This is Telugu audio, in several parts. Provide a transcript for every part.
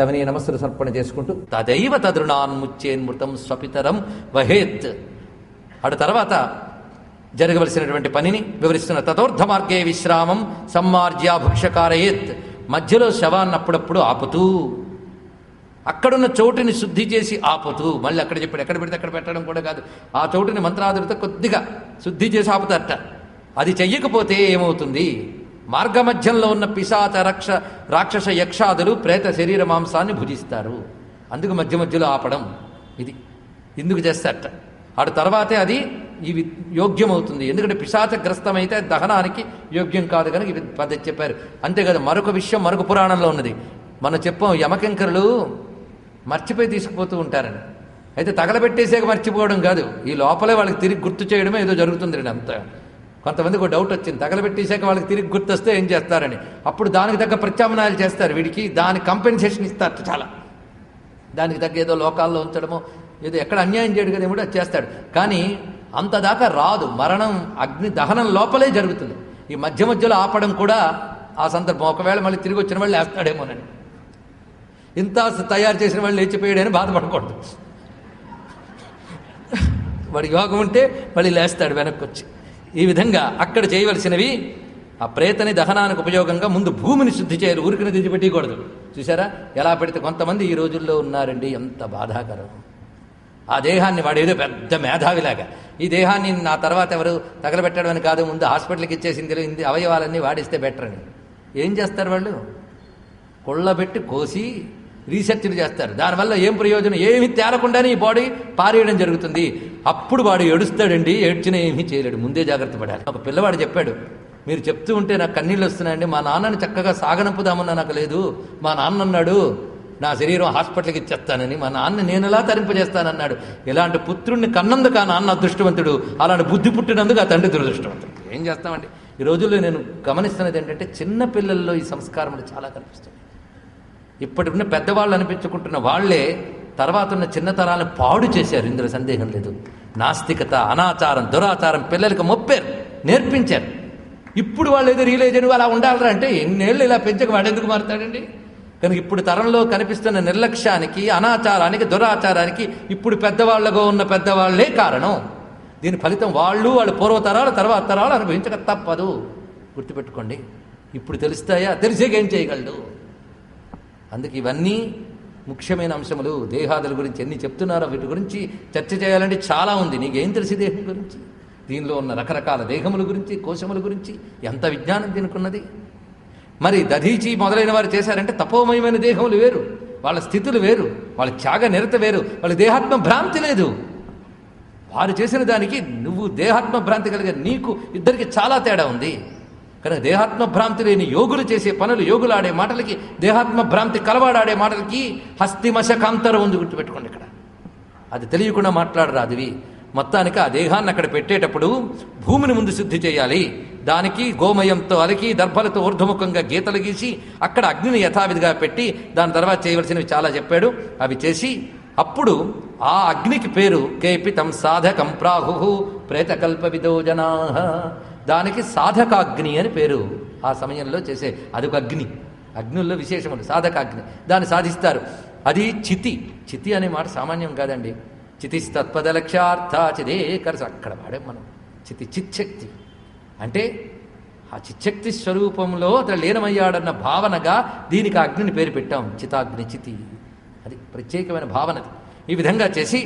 సవినీయ నమస్సులు సమర్పణ చేసుకుంటూ తదైవ తదృణాన్ముచ్చేన్మృతం స్వపితరం వహేత్. అటు తర్వాత జరగవలసినటువంటి పనిని వివరిస్తున్న తదోర్ధ మార్గే విశ్రామం సమ్మార్జ్యా భుక్షకారయేత్. మధ్యలో శవాన్ని అప్పుడప్పుడు ఆపుతూ అక్కడున్న చోటుని శుద్ధి చేసి ఆపుతూ, మళ్ళీ అక్కడ చెప్పాడు ఎక్కడ పెడితే అక్కడ పెట్టడం కూడా కాదు, ఆ చోటుని మంత్రాదులతో కొద్దిగా శుద్ధి చేసి ఆపుతారట. అది చెయ్యకపోతే ఏమవుతుంది? మార్గమధ్యంలో ఉన్న పిశాచ రాక్షస యక్షాదులు ప్రేత శరీర మాంసాన్ని భుజిస్తారు. అందుకు మధ్య మధ్యలో ఆపడం ఇది ఎందుకు చేస్తారట. అటు తర్వాతే అది ఇవి యోగ్యమవుతుంది. ఎందుకంటే పిశాచగ్రస్తమైతే దహనానికి యోగ్యం కాదు కనుక ఇవి పద్ధతి చెప్పారు. అంతేకాదు మరొక విషయం మరొక పురాణంలో ఉన్నది. మనం చెప్పాం యమకింకరులు మర్చిపోయి తీసుకుపోతూ ఉంటారని. అయితే తగలబెట్టేసాక మర్చిపోవడం కాదు, ఈ లోపలే వాళ్ళకి తిరిగి గుర్తు చేయడమే ఏదో జరుగుతుంది. అంత కొంతమందికి ఒక డౌట్ వచ్చింది, తగలబెట్టేసాక వాళ్ళకి తిరిగి గుర్తొస్తే ఏం చేస్తారని. అప్పుడు దానికి తగ్గ ప్రత్యామ్నాయాలు చేస్తారు, వీడికి దానికి కంపెన్సేషన్ ఇస్తారు. చాలా దానికి తగ్గ ఏదో లోకాల్లో ఉంచడమో ఏదో ఎక్కడ అన్యాయం చేయడు కదా ఏమిటో అది చేస్తాడు. కానీ అంతదాకా రాదు, మరణం అగ్ని దహనం లోపలే జరుగుతుంది. ఈ మధ్య మధ్యలో ఆపడం కూడా ఆ సందర్భం. ఒకవేళ మళ్ళీ తిరిగి వచ్చిన వాళ్ళు వేస్తాడేమోనని, ఇంత తయారు చేసిన వాళ్ళు లేచిపోయాడని బాధపడకూడదు. వాడి యోగం ఉంటే మళ్ళీ లేస్తాడు వెనక్కి వచ్చి. ఈ విధంగా అక్కడ చేయవలసినవి ఆ ప్రేతని దహనానికి ఉపయోగంగా ముందు భూమిని శుద్ధి చేయాలి, ఊరికిని దించిపెట్టకూడదు. చూసారా ఎలా పెడితే కొంతమంది ఈ రోజుల్లో ఉన్నారండి, ఎంత బాధాకరం. ఆ దేహాన్ని వాడు ఏదో పెద్ద మేధావిలాగా, ఈ దేహాన్ని నా తర్వాత ఎవరు తగలబెట్టడం అని కాదు, ముందు హాస్పిటల్కి ఇచ్చేసింది అవయవాలన్నీ వాడిస్తే బెటర్ అని. ఏం చేస్తారు వాళ్ళు? కొళ్ళబెట్టి కోసి రీసెర్చ్లు చేస్తారు. దానివల్ల ఏం ప్రయోజనం? ఏమి తేలకుండానే ఈ బాడీ పారేయడం జరుగుతుంది. అప్పుడు వాడు ఏడుస్తాడండి, ఏడ్చినా ఏమీ చేయలేడు. ముందే జాగ్రత్త పడాలి. ఒక పిల్లవాడు చెప్పాడు, మీరు చెప్తూ ఉంటే నాకు కన్నీళ్ళు వస్తున్నాయండి, మా నాన్నని చక్కగా సాగనంపుదామన్నా నాకు లేదు. మా నాన్న అన్నాడు నా శరీరం హాస్పిటల్కి ఇచ్చేస్తానని, మా నాన్న నేను ఎలా తరింపజేస్తానన్నాడు. ఇలాంటి పుత్రుణ్ణి కన్నందుకు ఆ నాన్న అదృష్టవంతుడు, అలాంటి బుద్ధి పుట్టినందుకు ఆ తండ్రి దురదృష్టవంతుడు. ఏం చేస్తామండి? ఈ రోజుల్లో నేను గమనిస్తున్నది ఏంటంటే చిన్న పిల్లల్లో ఈ సంస్కారములు చాలా కనిపిస్తుంది. ఇప్పటి ఉన్న పెద్దవాళ్ళు అనిపించుకుంటున్న వాళ్లే తర్వాత ఉన్న చిన్న తరాలను పాడు చేశారు, ఇందులో సందేహం లేదు. నాస్తికత, అనాచారం, దురాచారం పిల్లలకి మొప్పారు, నేర్పించారు. ఇప్పుడు వాళ్ళు ఏదో రియలైజ్ అని అలా ఉండాలరా అంటే ఎన్నేళ్ళు ఇలా పెంచక వాడెందుకు మారుతాడండి? కనుక ఇప్పుడు తరంలో కనిపిస్తున్న నిర్లక్ష్యానికి, అనాచారానికి, దురాచారానికి ఇప్పుడు పెద్దవాళ్ళగా ఉన్న పెద్దవాళ్లే కారణం. దీని ఫలితం వాళ్ళు పూర్వతరాలు తర్వాత తరాలు అనుభవించక తప్పదు. గుర్తుపెట్టుకోండి. ఇప్పుడు తెలుస్తాయా? తెలిసేకేం చేయగలడు? అందుకే ఇవన్నీ ముఖ్యమైన అంశములు. దేహాదుల గురించి ఎన్ని చెప్తున్నారో వీటి గురించి చర్చ చేయాలంటే చాలా ఉంది. నీకేం తెలిసి దేహం గురించి? దీనిలో ఉన్న రకరకాల దేహముల గురించి, కోశముల గురించి ఎంత విజ్ఞానం దీనికున్నది. మరి దధీచి మొదలైన వారు చేశారంటే తపోమయమైన దేహములు వేరు, వాళ్ళ స్థితులు వేరు, వాళ్ళ త్యాగ నిరత వేరు, వాళ్ళ దేహాత్మ భ్రాంతి లేదు. వారు చేసిన దానికి నువ్వు దేహాత్మ భ్రాంతి కలిగే నీకు ఇద్దరికి చాలా తేడా ఉంది. కనుక దేహాత్మ భ్రాంతి లేని యోగులు చేసే పనులు, యోగులు ఆడే మాటలకి, దేహాత్మ భ్రాంతి కలవాడాడే మాటలకి హస్తిమశకాంతరం ఉంది. గుర్తుపెట్టుకోండి. ఇక్కడ అది తెలియకుండా మాట్లాడరాదువి. మొత్తానికి ఆ దేహాన్ని అక్కడ పెట్టేటప్పుడు భూమిని ముందు శుద్ధి చేయాలి. దానికి గోమయంతో అలికి దర్భలతో ఊర్ధముఖంగా గీతలు గీసి అక్కడ అగ్నిని యథావిధిగా పెట్టి దాని తర్వాత చేయవలసినవి చాలా చెప్పాడు. అవి చేసి అప్పుడు ఆ అగ్నికి పేరు కేపితం సాధకం ప్రాహు ప్రేతకల్ప విదో జనా. దానికి సాధకాగ్ని అని పేరు. ఆ సమయంలో చేసే అదొక అగ్ని, అగ్నుల్లో విశేషములు సాధకాగ్ని. దాన్ని సాధిస్తారు. అది చితి. చితి అనే మాట సామాన్యం కాదండి. చితిస్తత్పదలక్ష్యార్థ చిదేకర్ష అక్కడ వాడాం మనం. చితి చిచ్చక్తి అంటే ఆ చిచ్చక్తి స్వరూపంలో అతను లీనమయ్యాడన్న భావనగా దీనికి ఆ అగ్నిని పేరు పెట్టాం. చితాగ్ని, చితి, అది ప్రత్యేకమైన భావనది. ఈ విధంగా చేసి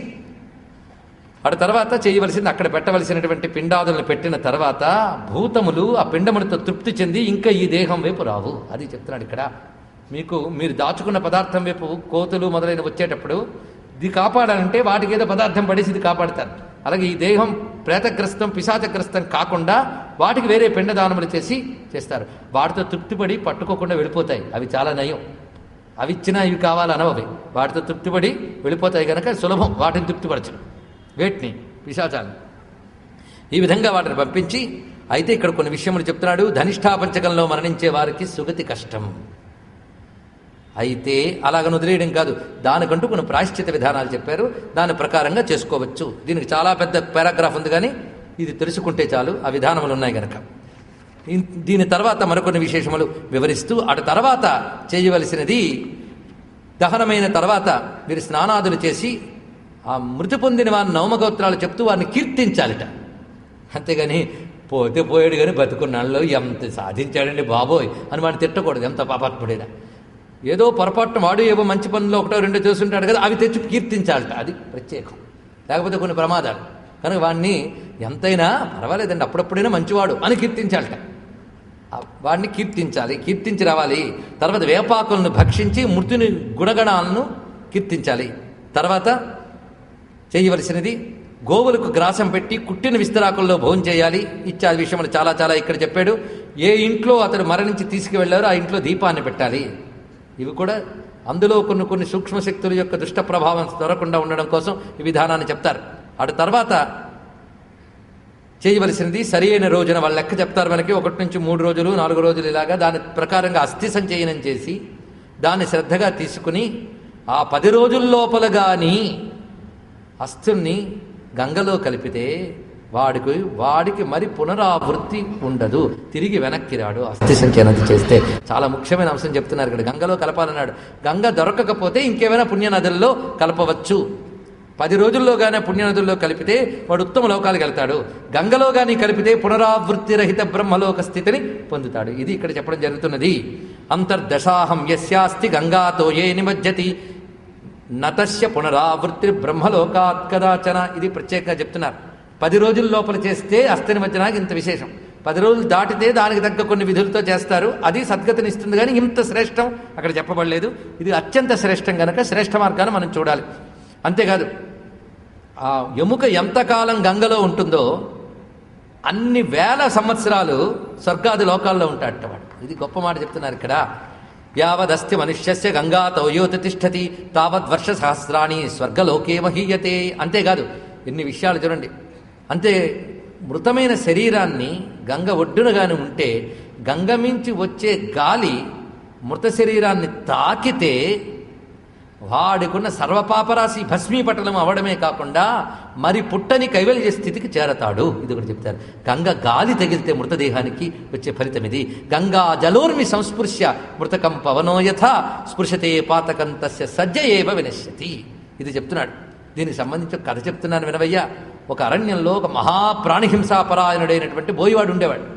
అటు తర్వాత చేయవలసింది అక్కడ పెట్టవలసినటువంటి పిండాదులను పెట్టిన తర్వాత భూతములు ఆ పిండములతో తృప్తి చెంది ఇంకా ఈ దేహం వైపు రావు. అది చెప్తున్నాడు ఇక్కడ. మీరు దాచుకున్న పదార్థం వైపు కోతులు మొదలైన వచ్చేటప్పుడు ఇది కాపాడాలంటే వాటికి ఏదో పదార్థం పడేసి ఇది కాపాడతారు. అలాగే ఈ దేహం ప్రేతగ్రస్తం, పిశాచగ్రస్తం కాకుండా వాటికి వేరే పిండదానములు చేస్తారు. వాటితో తృప్తిపడి పట్టుకోకుండా వెళ్ళిపోతాయి. అవి చాలా నయం. అవి ఇచ్చినా ఇవి కావాలనవవి. వాటితో తృప్తిపడి వెళ్ళిపోతాయి కనుక సులభం వాటిని తృప్తిపరచడం, వేటిని పిశాచాలు. ఈ విధంగా వాటిని పంపించి అయితే ఇక్కడ కొన్ని విషయములు చెప్తున్నాడు. ధనిష్ఠాపంచకంలో మరణించే వారికి సుగతి కష్టం. అయితే అలాగని వదిలేయడం కాదు, దానికంటూ కొన్ని ప్రాయశ్చిత విధానాలు చెప్పారు. దాని ప్రకారంగా చేసుకోవచ్చు. దీనికి చాలా పెద్ద పారాగ్రాఫ్ ఉంది, కానీ ఇది తెలుసుకుంటే చాలు. ఆ విధానములు ఉన్నాయి కనుక దీని తర్వాత మరికొన్ని విశేషములు వివరిస్తూ అటు తర్వాత చేయవలసినది దహనమైన తర్వాత మీరు స్నానాదులు చేసి ఆ మృతి పొందిన వారిని నవమగోత్రాలు చెప్తూ వారిని కీర్తించాలిట. అంతేగాని పోతే పోయాడు కానీ బతుకున్నాళ్ళు ఎంత సాధించాడండి బాబోయ్ అని వాడిని తిట్టకూడదు. ఎంత పాపాత్ముడైనా ఏదో పొరపాటున వాడు ఏవో మంచి పనులు ఒకటో రెండో చేస్తుంటాడు కదా, అవి తెచ్చి కీర్తించాలట. అది ప్రత్యేకం. లేకపోతే కొన్ని ప్రమాదాలు. కనుక వాడిని ఎంతైనా పర్వాలేదండి అప్పుడప్పుడైనా మంచివాడు అని కీర్తించాలట. వాడిని కీర్తించాలి, కీర్తించి రావాలి. తర్వాత వేపాకులను భక్షించి మృతుని గుణగణాలను కీర్తించాలి. తర్వాత చేయవలసినది గోవులకు గ్రాసం పెట్టి కుట్టిన విస్తరాకుల్లో భోజనం చేయాలి. ఇత్యాది విషయములు చాలా చాలా ఇక్కడ చెప్పాడు. ఏ ఇంట్లో అతడు మరణించి తీసుకువెళ్ళారో ఆ ఇంట్లో దీపాన్ని పెట్టాలి. ఇవి కూడా అందులో కొన్ని సూక్ష్మశక్తుల యొక్క దుష్ట ప్రభావం దొరకకుండా ఉండడం కోసం ఈ విధానాన్ని చెప్తారు. అటు తర్వాత చేయవలసినది సరి అయిన రోజున వాళ్ళ లెక్క చెప్తారు మనకి. 1 నుంచి 3 రోజులు 4 రోజులు ఇలాగా దాని ప్రకారంగా అస్థి సంచయనం చేసి దాన్ని శ్రద్ధగా తీసుకుని ఆ 10 రోజుల లోపల కానీ అస్థుల్ని గంగలో కలిపితే వాడికి మరి పునరావృత్తి ఉండదు, తిరిగి వెనక్కి రాడు. అస్థి సంచయనం చేస్తే చాలా ముఖ్యమైన అంశం చెప్తున్నారు ఇక్కడ. గంగలో కలపాలన్నాడు. గంగ దొరకకపోతే ఇంకేమైనా పుణ్యనదుల్లో కలపవచ్చు. 10 రోజుల్లో కానీ పుణ్యనదుల్లో కలిపితే వాడు ఉత్తమ లోకాలకు వెళ్తాడు. గంగలో కానీ కలిపితే పునరావృత్తి రహిత బ్రహ్మలోక స్థితిని పొందుతాడు. ఇది ఇక్కడ చెప్పడం జరుగుతున్నది. అంతర్దశాహం యస్యాస్తి గంగాతో ఏ నిమజ్జతి నతస్య పునరావృత్తి బ్రహ్మలోకాత్ కదాచన. ఇది ప్రత్యేకంగా చెప్తున్నారు. 10 రోజుల లోపల చేస్తే అస్థి నిమజ్జనానికి ఇంత విశేషం. 10 రోజులు దాటితే దానికి తగ్గ కొన్ని విధులతో చేస్తారు. అది సద్గతిని ఇస్తుంది. కానీ ఇంత శ్రేష్టం అక్కడ చెప్పబడలేదు. ఇది అత్యంత శ్రేష్టం కనుక శ్రేష్ఠ మార్గాన్ని మనం చూడాలి. అంతేకాదు ఆ ఎముక ఎంతకాలం గంగలో ఉంటుందో అన్ని వేల సంవత్సరాలు స్వర్గాది లోకాల్లో ఉంటాడట వాడు. ఇది గొప్ప మాట చెప్తున్నారు ఇక్కడ. యావదస్తి మనుష్యస్య గంగాతో యోతి తిష్టతి తావద్ వర్ష సహస్రాణి స్వర్గలోకే మహీయతే. అంతేకాదు ఎన్ని విషయాలు చూడండి. అంతే మృతమైన శరీరాన్ని గంగ ఒడ్డునగానే ఉంటే గంగ మించి వచ్చే గాలి మృత శరీరాన్ని తాకితే వాడికున్న సర్వపాపరాశి భస్మీపటలం అవడమే కాకుండా మరి పుట్టని కైవల్య స్థితికి చేరతాడు. ఇది కూడా చెప్తారు. గంగ గాలి తగిలితే మృతదేహానికి వచ్చే ఫలితం ఇది. గంగా జలోర్మి సంస్పృశ్య మృతకం పవనో యథా స్పృశతే పాతకం తస్య సజ్జ ఏవ వినశ్యతి. ఇది చెప్తున్నాడు. దీనికి సంబంధించి కథ చెప్తున్నాను వినవయ్యా. ఒక అరణ్యంలో ఒక మహాప్రాణిహింసాపరాయణుడైనటువంటి బోయివాడు ఉండేవాడు.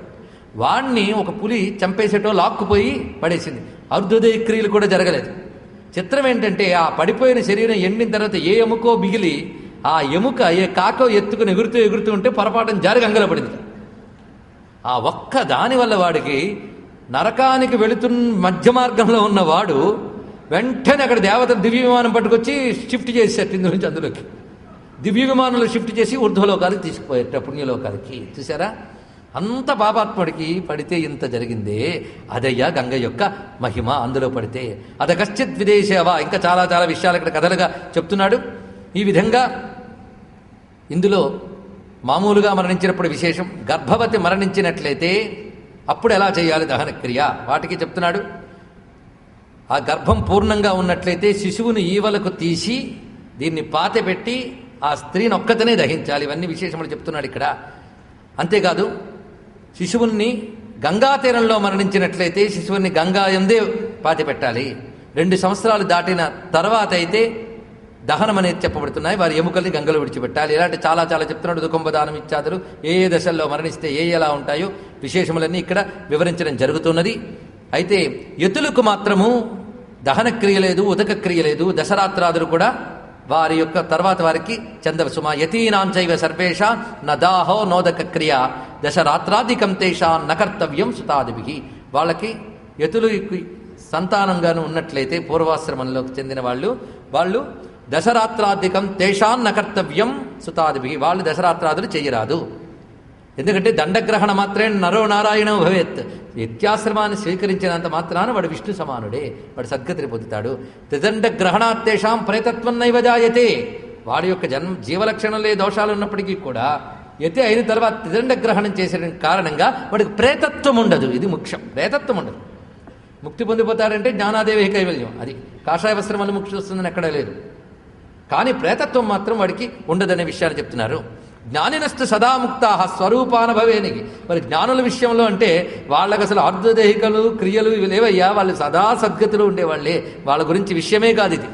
వాణ్ణి ఒక పులి చంపేసేటో లాక్కుపోయి పడేసింది. అర్ధోదయ క్రియలు కూడా జరగలేదు. చిత్రం ఏంటంటే ఆ పడిపోయిన శరీరం ఎండిన తర్వాత ఏ ఎముకో మిగిలి ఆ ఎముక ఏ కాకో ఎత్తుకుని ఎగురుతూ ఉంటే పొరపాటున జారి గంగలో పడింది. ఆ ఒక్క దానివల్ల వాడికి నరకానికి వెళుతున్న మధ్య మార్గంలో ఉన్నవాడు వెంటనే అక్కడ దేవతలు దివ్య విమానం పట్టుకొచ్చి షిఫ్ట్ చేసేట ఇందు నుంచి అందులోకి దివ్య విమానంలో షిఫ్ట్ చేసి ఊర్ధ్వలోకానికి తీసుకుపోయేట పుణ్యలోకానికి. చూసారా? అంత పాపాత్ముడికి పడితే ఇంత జరిగిందే. అదయ్యా గంగ యొక్క మహిమ. అందులో పడితే అద కశ్చిత్ విదేశేవా. ఇంకా చాలా చాలా విషయాలు ఇక్కడ కథలుగా చెప్తున్నాడు. ఈ విధంగా ఇందులో మామూలుగా మరణించినప్పుడు విశేషం, గర్భవతి మరణించినట్లయితే అప్పుడు ఎలా చేయాలి దహనక్రియ వాటికి చెప్తున్నాడు. ఆ గర్భం పూర్ణంగా ఉన్నట్లయితే శిశువుని ఈవలకు తీసి దీన్ని పాతెపెట్టి ఆ స్త్రీని ఒక్కతనే దహించాలి. ఇవన్నీ విశేషములు చెప్తున్నాడు ఇక్కడ. అంతేకాదు శిశువుల్ని గంగా తీరంలో మరణించినట్లయితే శిశువుని గంగా యందే పాతిపెట్టాలి. 2 సంవత్సరాలు దాటిన తర్వాత అయితే దహనం అనేది చెప్పబడుతున్నాయి. వారి ఎముకల్ని గంగలో విడిచిపెట్టాలి. ఇలాంటి చాలా చాలా చెప్తున్నాడు. దుఃఖంబదానం ఇత్యాదులు ఏ ఏ దశల్లో మరణిస్తే ఎలా ఉంటాయో విశేషములన్నీ ఇక్కడ వివరించడం జరుగుతున్నది. అయితే యతులకు మాత్రము దహన క్రియ లేదు, ఉదక క్రియ లేదు. దశరాత్రాదులు కూడా వారి యొక్క తర్వాత వారికి చందవసుమ యతీనాంచైవ సర్వేషా నదాహో నోదక క్రియ దశరాత్రాధికం తేషా నకర్తవ్యం సుతాదిభి. వాళ్ళకి యతులు సంతానంగాను ఉన్నట్లయితే పూర్వాశ్రమంలోకి చెందిన వాళ్ళు దశరాత్రాధికం తేషాన్ నకర్తవ్యం సుతాదిభి. వాళ్ళు దశరాత్రాదులు చెయ్యరాదు. ఎందుకంటే దండగ్రహణ మాత్రమే నరో నారాయణో భవేత్. నిత్యాశ్రమాన్ని స్వీకరించినంత మాత్రాన వాడు విష్ణు సమానుడే, వాడు సద్గతిని పొందుతాడు. త్రిదండ గ్రహణాత్తేషాం ప్రేతత్వం నైవ జాయతే. వాడి యొక్క జీవలక్షణంలో దోషాలు ఉన్నప్పటికీ కూడా యతి అయిన తర్వాత త్రిదండ గ్రహణం చేసే కారణంగా వాడికి ప్రేతత్వం ఉండదు. ఇది ముఖ్యం. ప్రేతత్వం ఉండదు. ముక్తి పొందిపోతాడంటే జ్ఞానాదేవి కైవల్యం. అది కాషాయ వస్త్రం వల్ల ముక్తి వస్తుందని ఎక్కడా లేదు. కానీ ప్రేతత్వం మాత్రం వాడికి ఉండదనే విషయాన్ని చెప్తున్నారు. జ్ఞానినస్తు సదాముక్తా స్వరూపానుభవేనికి. మరి జ్ఞానుల విషయంలో అంటే వాళ్ళకి అసలు ఆర్ధదేహికలు క్రియలు ఇవి లేవయ్యా, వాళ్ళు సదా సద్గతిలో ఉండేవాళ్ళే, వాళ్ళ గురించి విషయమే కాదు ఇది.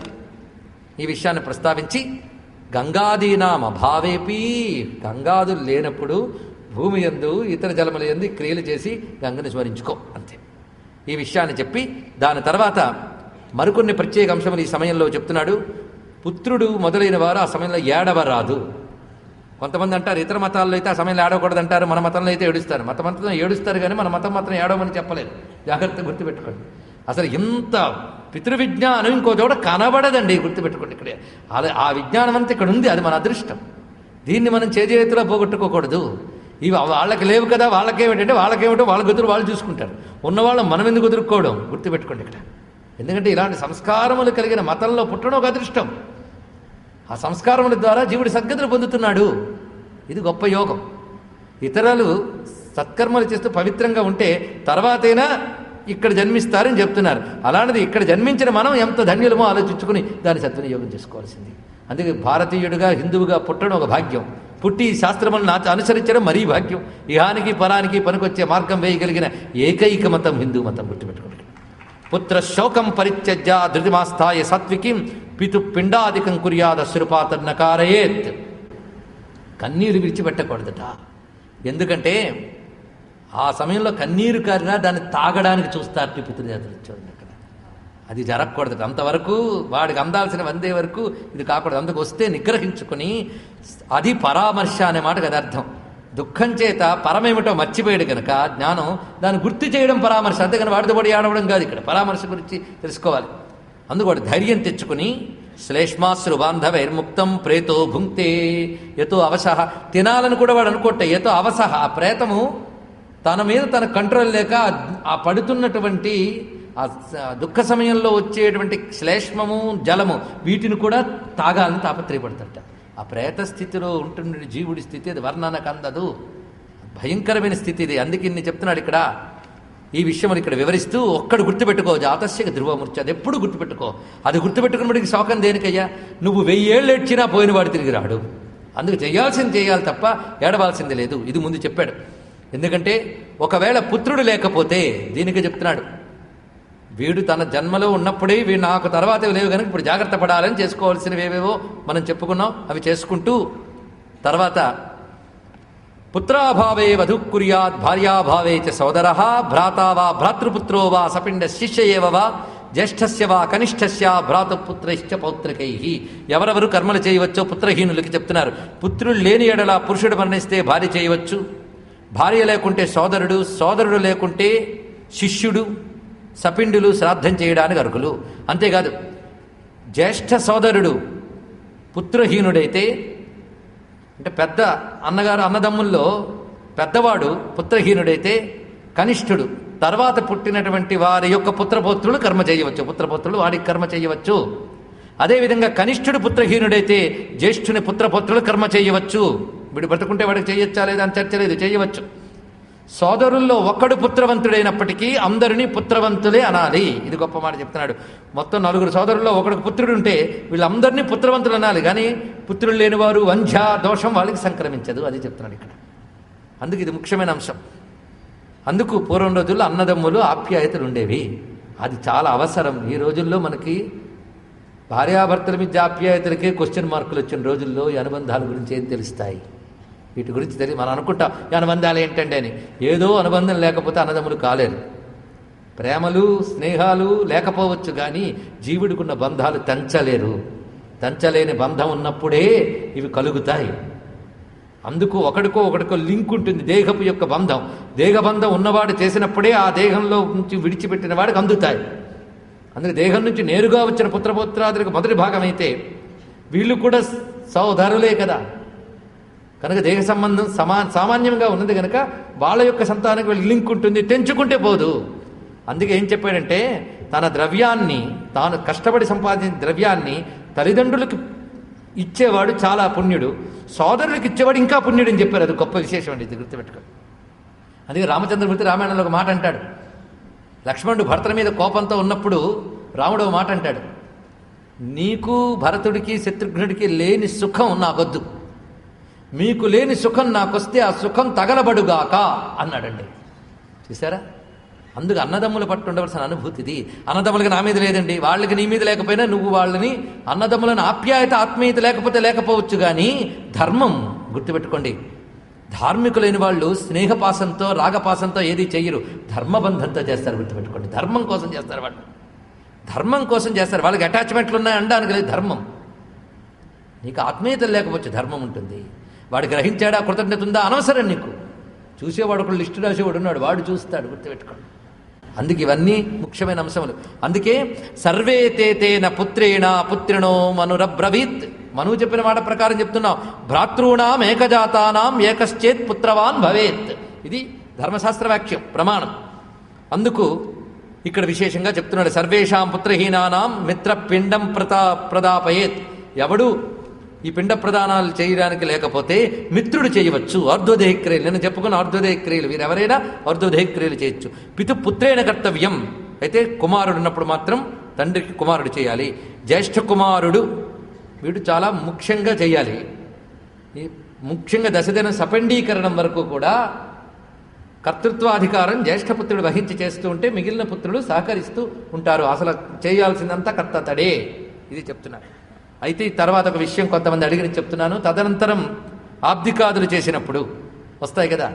ఈ విషయాన్ని ప్రస్తావించి గంగాదీనాం అభావేపీ, గంగాదులు లేనప్పుడు భూమి యందు ఇతర జలముల యందు క్రియలు చేసి గంగని స్మరించుకో అంతే. ఈ విషయాన్ని చెప్పి దాని తర్వాత మరికొన్ని ప్రత్యేక అంశములు ఈ సమయంలో చెప్తున్నాడు. పుత్రుడు మొదలైన వారు ఆ సమయంలో ఏడవరాదు. కొంతమంది అంటారు ఇతర మతాల్లో అయితే ఆ సమయంలో ఏడవకూడదు అంటారు, మన మతంలో అయితే ఏడుస్తారు. మతం ఏడుస్తారు కానీ మన మతం మాత్రం ఏడవమని చెప్పలేదు. జాగ్రత్తగా గుర్తుపెట్టుకోండి. అసలు ఇంత పితృవిజ్ఞానం ఇంకో చోట కనబడదండి, గుర్తుపెట్టుకోండి. ఇక్కడే ఆ విజ్ఞానం అంతా ఇక్కడ ఉంది, అది మన అదృష్టం. దీన్ని మనం చేతిలో పోగొట్టుకోకూడదు. ఇవి వాళ్ళకి లేవు కదా, వాళ్ళకేమిటంటే వాళ్ళకేమిటో వాళ్ళ గతులు వాళ్ళు చూసుకుంటారు. ఉన్నవాళ్ళు మనం ఎందుకు ఎదుర్కోవడం, గుర్తుపెట్టుకోండి ఇక్కడ. ఎందుకంటే ఇలాంటి సంస్కారములు కలిగిన మతంలో పుట్టడం ఒక అదృష్టం. ఆ సంస్కారముల ద్వారా జీవుడు సద్గతులు పొందుతున్నాడు. ఇది గొప్ప యోగం. ఇతరులు సత్కర్మలు చేస్తూ పవిత్రంగా ఉంటే తర్వాతైనా ఇక్కడ జన్మిస్తారని చెప్తున్నారు. అలాంటిది ఇక్కడ జన్మించిన మనం ఎంత ధన్యులమో ఆలోచించుకుని దాన్ని సద్వినియోగం చేసుకోవాల్సింది. అందుకే భారతీయుడిగా హిందువుగా పుట్టడం ఒక భాగ్యం, పుట్టి శాస్త్రములను అనుసరించడం మరీ భాగ్యం. ఇహానికి పరానికి పనికొచ్చే మార్గం వేయగలిగిన ఏకైక మతం హిందూ మతం, గుర్తుపెట్టుకోండి. పుత్ర శోకం పరిత్యజ్య ధృతిమాస్థాయ సాత్వికీం పితు పిండాధికం కుర్యాద శ్రుపాతర్నకారయేత్. కన్నీరు విడిచిపెట్టకూడదట. ఎందుకంటే ఆ సమయంలో కన్నీరు కారినా దాన్ని తాగడానికి చూస్తారు పితృదేవతలు. చూడండి అక్కడ, అది జరగకూడదట. అంతవరకు వాడికి అందాల్సిన వందే వరకు ఇది కాకూడదు. అందుకు వస్తే నిగ్రహించుకుని, అది పరామర్శ అనే మాటకు అది అర్థం. దుఃఖం చేత పరమేమిటో మర్చిపోయాడు కనుక జ్ఞానం దాన్ని గుర్తు చేయడం పరామర్శ, అంతేగాని వాడితో పడి ఆడవడం కాదు. ఇక్కడ పరామర్శ గురించి తెలుసుకోవాలి. అందుకు వాడు ధైర్యం తెచ్చుకుని శ్లేష్మాశ్రు బాంధవైర్ముక్తం ప్రేతో భుంక్తే యతో అవసహ, తినాలని కూడా వాడు అనుకోట్టే. యతో అవసహ, ఆ ప్రేతము తన మీద తన కంట్రోల్ లేక ఆ పడుతున్నటువంటి ఆ దుఃఖ సమయంలో వచ్చేటువంటి శ్లేష్మము జలము వీటిని కూడా తాగాలని తాపత్రయపడతాడట. ఆ ప్రేత స్థితిలో ఉంటున్న జీవుడి స్థితి అది వర్ణనకు అందదు, భయంకరమైన స్థితి ఇది. అందుకే ఇన్ని చెప్తున్నాడు ఇక్కడ. ఈ విషయం ఇక్కడ వివరిస్తూ ఒక్కడు గుర్తుపెట్టుకో, జాతస్యక ధ్రువమూర్ఛ, అది ఎప్పుడు గుర్తుపెట్టుకో. అది గుర్తుపెట్టుకున్నప్పటికీ శోకం దేనికయ్యా? నువ్వు 1000 ఏళ్ళు ఏడ్చినా పోయినవాడు తిరిగి రాడు. అందుకు చేయాల్సింది చేయాలి తప్ప ఏడవాల్సింది లేదు. ఇది ముందు చెప్పాడు. ఎందుకంటే ఒకవేళ పుత్రుడు లేకపోతే, దీనికి చెప్తున్నాడు, వీడు తన జన్మలో ఉన్నప్పుడే వీడు నాకు తర్వాత లేవు కనుక ఇప్పుడు జాగ్రత్త పడాలని చేసుకోవాల్సినవి ఏవేవో మనం చెప్పుకున్నాం, అవి చేసుకుంటూ తర్వాత పుత్రాభావే వధు కుర్యాత్ భార్యాభావే చ సోదర భ్రాతా వా భ్రాతృపుత్రో వా సపిండ శిష్య ఏవ వా జ్యేష్ఠస్య వా కనిష్ఠస్య భ్రాతపుత్రైశ్చ పౌత్రికై. ఎవరెవరు కర్మలు చేయవచ్చో పుత్రహీనులకి చెప్తున్నారు. పుత్రులు లేని ఎడల పురుషుడు మరణిస్తే భార్య చేయవచ్చు, భార్య లేకుంటే సోదరుడు, సోదరుడు లేకుంటే శిష్యుడు, సపిండులు శ్రాద్ధం చేయడానికి అర్హులు. అంతేకాదు జ్యేష్ఠ సోదరుడు పుత్రహీనుడైతే, అంటే పెద్ద అన్నగారు అన్నదమ్ముల్లో పెద్దవాడు పుత్రహీనుడైతే కనిష్ఠుడు తర్వాత పుట్టినటువంటి వారి యొక్క పుత్రపౌత్రులు కర్మ చేయవచ్చు, పుత్రపౌత్రులు వాడికి కర్మ చేయవచ్చు. అదేవిధంగా కనిష్ఠుడు పుత్రహీనుడైతే జ్యేష్ఠుని పుత్రపౌత్రులు కర్మ చేయవచ్చు. వీడు బ్రతుకుంటే వాడికి చేయొచ్చా లేదా అని చర్చ లేదు, చేయవచ్చు. సోదరుల్లో ఒక్కడు పుత్రవంతుడైనప్పటికీ అందరినీ పుత్రవంతులే అనాలి. ఇది గొప్ప మాట చెప్తున్నాడు. మొత్తం 4 సోదరుల్లో ఒకడికి పుత్రుడు ఉంటే వీళ్ళందరినీ పుత్రవంతులు అనాలి. కానీ పుత్రులు లేనివారు వంధ్య దోషం వాళ్ళకి సంక్రమించదు, అది చెప్తున్నాడు ఇక్కడ. అందుకు ఇది ముఖ్యమైన అంశం. అందుకు పూర్వం రోజుల్లో అన్నదమ్ములు ఆప్యాయతలు ఉండేవి, అది చాలా అవసరం. ఈ రోజుల్లో మనకి భార్యాభర్తల మీద ఆప్యాయతలకే క్వశ్చన్ మార్కులు వచ్చిన రోజుల్లో ఈ అనుబంధాల గురించి ఏం తెలుస్తాయి? వీటి గురించి తెలియదు. మనం అనుకుంటాం ఈ అనుబంధాలు ఏంటంటే అని. ఏదో అనుబంధం లేకపోతే అన్నదమ్ములు కాలేరు. ప్రేమలు స్నేహాలు లేకపోవచ్చు కానీ జీవుడికున్న బంధాలు తెంచలేరు. తెంచలేని బంధం ఉన్నప్పుడే ఇవి కలుగుతాయి. అందుకు ఒకడికో లింక్ ఉంటుంది, దేహపు యొక్క బంధం. దేహబంధం ఉన్నవాడు చేసినప్పుడే ఆ దేహంలో నుంచి విడిచిపెట్టిన వాడికి అందుతాయి. అందుకే దేహం నుంచి నేరుగా వచ్చిన పుత్రపుత్రాదులకు మొదటి భాగం అయితే వీళ్ళు కూడా సోదరులే కదా, కనుక దేహ సంబంధం సామాన్యంగా ఉన్నది కనుక వాళ్ళ యొక్క సంతానానికి వీళ్ళకి లింక్ ఉంటుంది, తెంచుకుంటే పోదు. అందుకే ఏం చెప్పాడంటే తన ద్రవ్యాన్ని, తాను కష్టపడి సంపాదించిన ద్రవ్యాన్ని తల్లిదండ్రులకు ఇచ్చేవాడు చాలా పుణ్యుడు, సోదరులకు ఇచ్చేవాడు ఇంకా పుణ్యుడు అని చెప్పారు. అది గొప్ప విశేషం అండి, ఇది గుర్తుపెట్టుకో. అందుకే రామచంద్రమూర్తి రామాయణంలో ఒక మాట అంటాడు. లక్ష్మణుడు భరతుల మీద కోపంతో ఉన్నప్పుడు రాముడు ఒక మాట అంటాడు, నీకు భరతుడికి శత్రుఘ్నుడికి లేని సుఖం నాకొద్దు, మీకు లేని సుఖం నాకొస్తే ఆ సుఖం తగలబడుగాక అన్నాడండి. చూసారా? అందుకు అన్నదమ్ముల పట్టు ఉండవలసిన అనుభూతిది. అన్నదమ్ములకి నా మీద లేదండి, వాళ్ళకి నీ మీద లేకపోయినా నువ్వు వాళ్ళని అన్నదమ్ములను ఆప్యాయత ఆత్మీయత లేకపోతే లేకపోవచ్చు, కానీ ధర్మం గుర్తుపెట్టుకోండి. ధార్మికులైన వాళ్ళు స్నేహపాసంతో రాగపాసంతో ఏది చెయ్యరు, ధర్మబంధంతో చేస్తారు. గుర్తుపెట్టుకోండి, ధర్మం కోసం చేస్తారు. వాళ్ళు ధర్మం కోసం చేస్తారు. వాళ్ళకి అటాచ్మెంట్లు ఉన్నాయి అనడానికి లేదు. ధర్మం, నీకు ఆత్మీయత లేకపోవచ్చు, ధర్మం ఉంటుంది. వాడు గ్రహించాడా, కృతజ్ఞత ఉందా అనవసరం నీకు. చూసేవాడు ఒకడు లిస్టు రాసేవాడు ఉన్నాడు, వాడు చూస్తాడు. గుర్తుపెట్టుకోండి. అందుకే ఇవన్నీ ముఖ్యమైన అంశములు. అందుకే సర్వే తేన పుత్రేణ పుత్రిణో మనురబ్రవీత్. మనువు చెప్పిన మాట ప్రకారం చెప్తున్నాం. భ్రాతృణాం ఏకజాతానాం ఏకశ్చేత్ పుత్రవాన్ భవేత్. ఇది ధర్మశాస్త్ర వాక్యం, ప్రమాణం. అందుకు ఇక్కడ విశేషంగా చెప్తున్నాడు. సర్వేషాం పుత్రహీనానాం మిత్రపిండం ప్రదాపయేత్. ఎవడు ఈ పిండ ప్రదానాలు చేయడానికి లేకపోతే మిత్రుడు చేయవచ్చు. అర్ధోదేహ క్రియలు, నేను చెప్పుకున్న అర్ధోదేహ క్రియలు, వీరెవరైనా అర్ధోదేహ క్రియలు చేయొచ్చు. పుత్రేణ కర్తవ్యం. అయితే కుమారుడు ఉన్నప్పుడు మాత్రం తండ్రికి కుమారుడు చేయాలి. జ్యేష్ఠ కుమారుడు వీడు చాలా ముఖ్యంగా చేయాలి. ఈ ముఖ్యంగా దశదిన సపండీకరణం వరకు కూడా కర్తృత్వాధికారం జ్యేష్ఠపుత్రుడు వహించి చేస్తూ ఉంటే మిగిలిన పుత్రులు సహకరిస్తూ ఉంటారు. అసలు చేయాల్సిందంతా కర్త తడే. ఇది చెప్తున్నారు. అయితే ఈ తర్వాత ఒక విషయం కొంతమంది అడిగిన చెప్తున్నాను. తదనంతరం ఆబ్దికాదులు చేసినప్పుడు వస్తాయి కదా,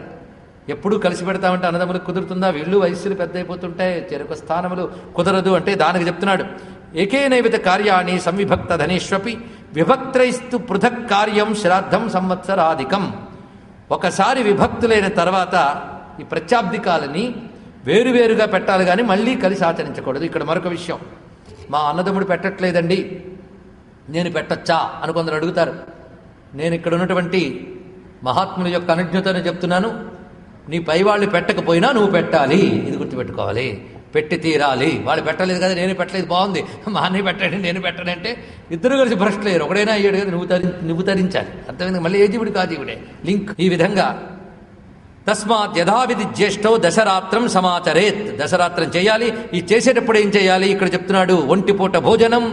ఎప్పుడూ కలిసి పెడతామంటే అన్నదమ్ములకు కుదురుతుందా? వీళ్ళు వయస్సులు పెద్ద అయిపోతుంటాయి, చెరుకు స్థానములు కుదరదు అంటే దానికి చెప్తున్నాడు. ఏకేనైవిత కార్యాణి సంవిభక్త ధనేష్వపి విభక్త్రైస్తు పృథక్ కార్యం శ్రాద్ధం సంవత్సరాధికం. ఒకసారి విభక్తులైన తర్వాత ఈ ప్రత్యాబ్దికాలని వేరువేరుగా పెట్టాలి, కానీ మళ్ళీ కలిసి ఆచరించకూడదు. ఇక్కడ మరొక విషయం, మా అన్నదమ్ముడు పెట్టట్లేదండి, నేను పెట్టచ్చా అని కొందరు అడుగుతారు. నేను ఇక్కడ ఉన్నటువంటి మహాత్ముల యొక్క అనుజ్ఞతను చెప్తున్నాను. నీ పై వాళ్ళు పెట్టకపోయినా నువ్వు పెట్టాలి. ఇది గుర్తుపెట్టుకోవాలి. పెట్టి తీరాలి. వాళ్ళు పెట్టలేదు కదా, నేను పెట్టలేదు, బాగుంది, మా అన్నయ్య పెట్టండి నేను పెట్టనంటే ఇద్దరు కలిసి భ్రష్టులేరు. ఒకడైనా అయ్యాడు కదా, నువ్వు తరించాలి. అర్థమైంది? మళ్ళీ ఏ జీవుడు కా జీవుడే లింక్. ఈ విధంగా తస్మాత్ యథావిధి జ్యేష్ఠో దశరాత్రం సమాచరేత్. దశరాత్రం చేయాలి. ఈ చేసేటప్పుడు ఏం చేయాలి ఇక్కడ చెప్తున్నాడు. ఒంటిపూట భోజనం,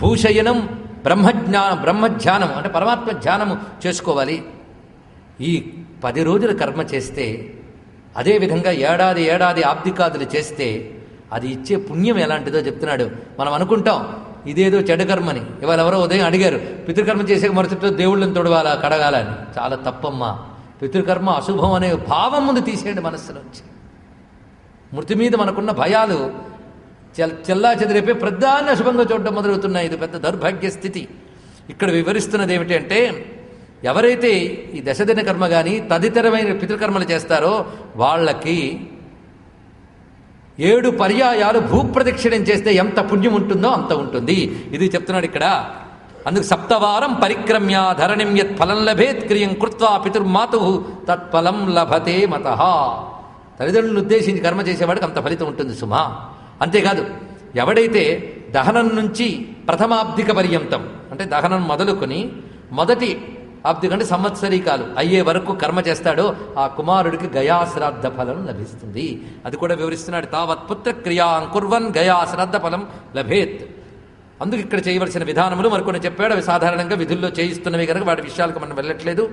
భూషయనం, బ్రహ్మధ్యానం అంటే పరమాత్మ ధ్యానము చేసుకోవాలి. ఈ 10 రోజులు కర్మ చేస్తే, అదేవిధంగా ఏడాది ఆబ్దికాదులు చేస్తే అది ఇచ్చే పుణ్యం ఎలాంటిదో చెప్తున్నాడు. మనం అనుకుంటాం ఇదేదో చెడు కర్మని. ఇవాళ ఎవరో ఉదయం అడిగారు, పితృకర్మ చేసే మరుసటితో దేవుళ్ళని తొడవాలా కడగాలని. చాలా తప్పమ్మా. పితృకర్మ అశుభం అనే భావం ముందు తీసేయండి మనస్సులోంచి. మృతి మీద మనకున్న భయాలు చెల్లా చెదిరిపై ప్రధాన్ని అశుభంగా చూడడం మొదలవుతున్నాయి. ఇది పెద్ద దౌర్భాగ్య స్థితి. ఇక్కడ వివరిస్తున్నది ఏమిటి అంటే, ఎవరైతే ఈ దశదిన కర్మ కానీ తదితరమైన పితృకర్మలు చేస్తారో వాళ్ళకి 7 పర్యాయాలు భూప్రదక్షిణం చేస్తే ఎంత పుణ్యం ఉంటుందో అంత ఉంటుంది. ఇది చెప్తున్నాడు ఇక్కడ. అందుకు సప్తవారం పరిక్రమ్య ధరణిం యత్ ఫలం లభేత్ క్రియం కృత్వా పితృమాతు తత్ఫలం లభతే మతః. తల్లిదండ్రులను ఉద్దేశించి కర్మ చేసేవాడికి అంత ఫలితం ఉంటుంది సుమా. అంతేకాదు, ఎవడైతే దహనం నుంచి ప్రథమాబ్దిక పర్యంతం అంటే దహనం మొదలుకొని మొదటి ఆబ్దిక అంటే సంవత్సరీకాలు అయ్యే వరకు కర్మ చేస్తాడో ఆ కుమారుడికి గయాశ్రాద్ధ ఫలం లభిస్తుంది. అది కూడా వివరిస్తున్నాడు. తావత్ పుత్ర క్రియాం కుర్వన్ గయాశ్రాద్ధ ఫలం లభేత్. అందుకు ఇక్కడ చేయవలసిన విధానములు మరికొన్ని చెప్పాడు. అవి సాధారణంగా విధుల్లో చేయిస్తున్నవి కనుక వాటి విషయాలకు మనం వెళ్ళట్లేదు.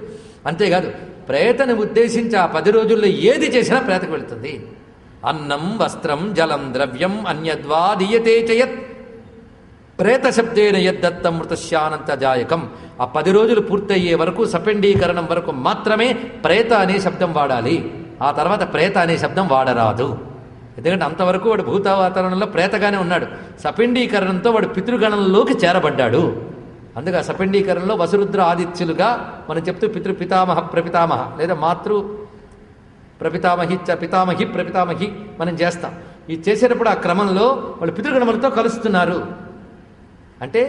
అంతేకాదు, ప్రేతను ఉద్దేశించి ఆ 10 రోజుల్లో ఏది చేసినా ప్రేతకు వెళుతుంది. అన్నం, వస్త్రం, జలం, ద్రవ్యం అన్యద్వా దీయతే చయత్ ప్రేత శబ్దేన యద్దత్తం మృతశ్యానంతజాయకం. ఆ 10 రోజులు పూర్తయ్యే వరకు సపిండీకరణం వరకు మాత్రమే ప్రేత అనే శబ్దం వాడాలి. ఆ తర్వాత ప్రేత అనే శబ్దం వాడరాదు. ఎందుకంటే అంతవరకు వాడు భూత వాతావరణంలో ప్రేతగానే ఉన్నాడు. సపిండీకరణంతో వాడు పితృగణంలోకి చేరబడ్డాడు. అందుకే ఆ సపిండీకరణలో వసురుద్ర ఆదిత్యులుగా మనం చెప్తూ పితృపితామహ ప్రపితామహ లేదా మాతృ ప్రపితామహి పితామహి ప్రపితామహి మనం చేస్తాం. ఇది చేసేటప్పుడు ఆ క్రమంలో వాళ్ళు పితృగణములతో కలుస్తున్నారు. అంటే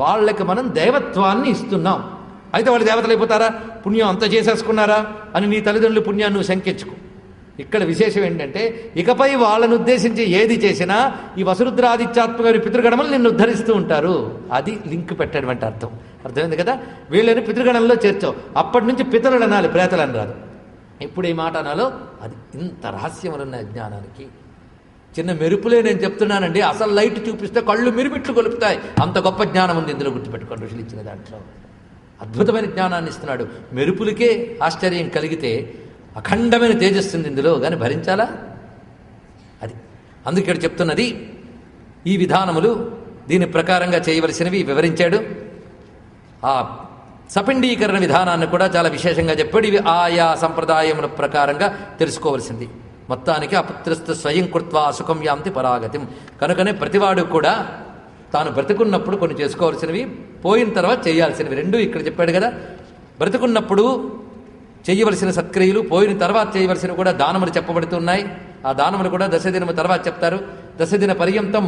వాళ్ళకి మనం దైవత్వాన్ని ఇస్తున్నాం. అయితే వాళ్ళు దేవతలు అయిపోతారా, పుణ్యం అంతా చేసేసుకున్నారా అని నీ తల్లిదండ్రుల పుణ్యాన్ని నువ్వు శంకించుకో. ఇక్కడ విశేషం ఏంటంటే, ఇకపై వాళ్ళను ఉద్దేశించి ఏది చేసినా ఈ వసురుద్రాదిత్యాత్మక పితృగణములు నిన్ను ఉద్ధరిస్తూ ఉంటారు. అది లింక్ పెట్టడం అర్థం. అర్థమైంది కదా. వీళ్ళని పితృగణంలో చేర్చావు. అప్పటి నుంచి పితరులు అనాలి, ప్రేతలు అని రాదు. ఇప్పుడు ఈ మాట అనాలో అది ఇంత రహస్యములున్న జ్ఞానానికి చిన్న మెరుపులే నేను చెప్తున్నానండి. అసలు లైట్ చూపిస్తే కళ్ళు మిరుమిట్లు కొలుపుతాయి. అంత గొప్ప జ్ఞానం ఉంది ఇందులో, గుర్తుపెట్టుకోండి ఋషులు ఇచ్చిన దాంట్లో. అద్భుతమైన జ్ఞానాన్ని ఇస్తున్నాడు. మెరుపులకే ఆశ్చర్యం కలిగితే అఖండమైన తేజస్సుంది ఇందులో, కానీ భరించాలా? అది అందుకే ఇక్కడ చెప్తున్నది. ఈ విధానములు దీని ప్రకారంగా చేయవలసినవి వివరించాడు. ఆ సపిండీకరణ విధానాన్ని కూడా చాలా విశేషంగా చెప్పాడు. ఇవి ఆయా సంప్రదాయముల ప్రకారంగా తెలుసుకోవలసింది. మొత్తానికి అపుత్రస్తు స్వయం కృత్వా సుఖం యాంతి పరాగతిం. కనుకనే ప్రతివాడు కూడా తాను బ్రతుకున్నప్పుడు కొన్ని చేసుకోవాల్సినవి, పోయిన తర్వాత చేయాల్సినవి రెండూ ఇక్కడ చెప్పాడు కదా. బ్రతుకున్నప్పుడు చేయవలసిన సత్క్రియలు, పోయిన తర్వాత చేయవలసినవి కూడా దానములు చెప్పబడుతున్నాయి. ఆ దానములు కూడా దశదినము తర్వాత చెప్తారు. దశదిన పర్యంతం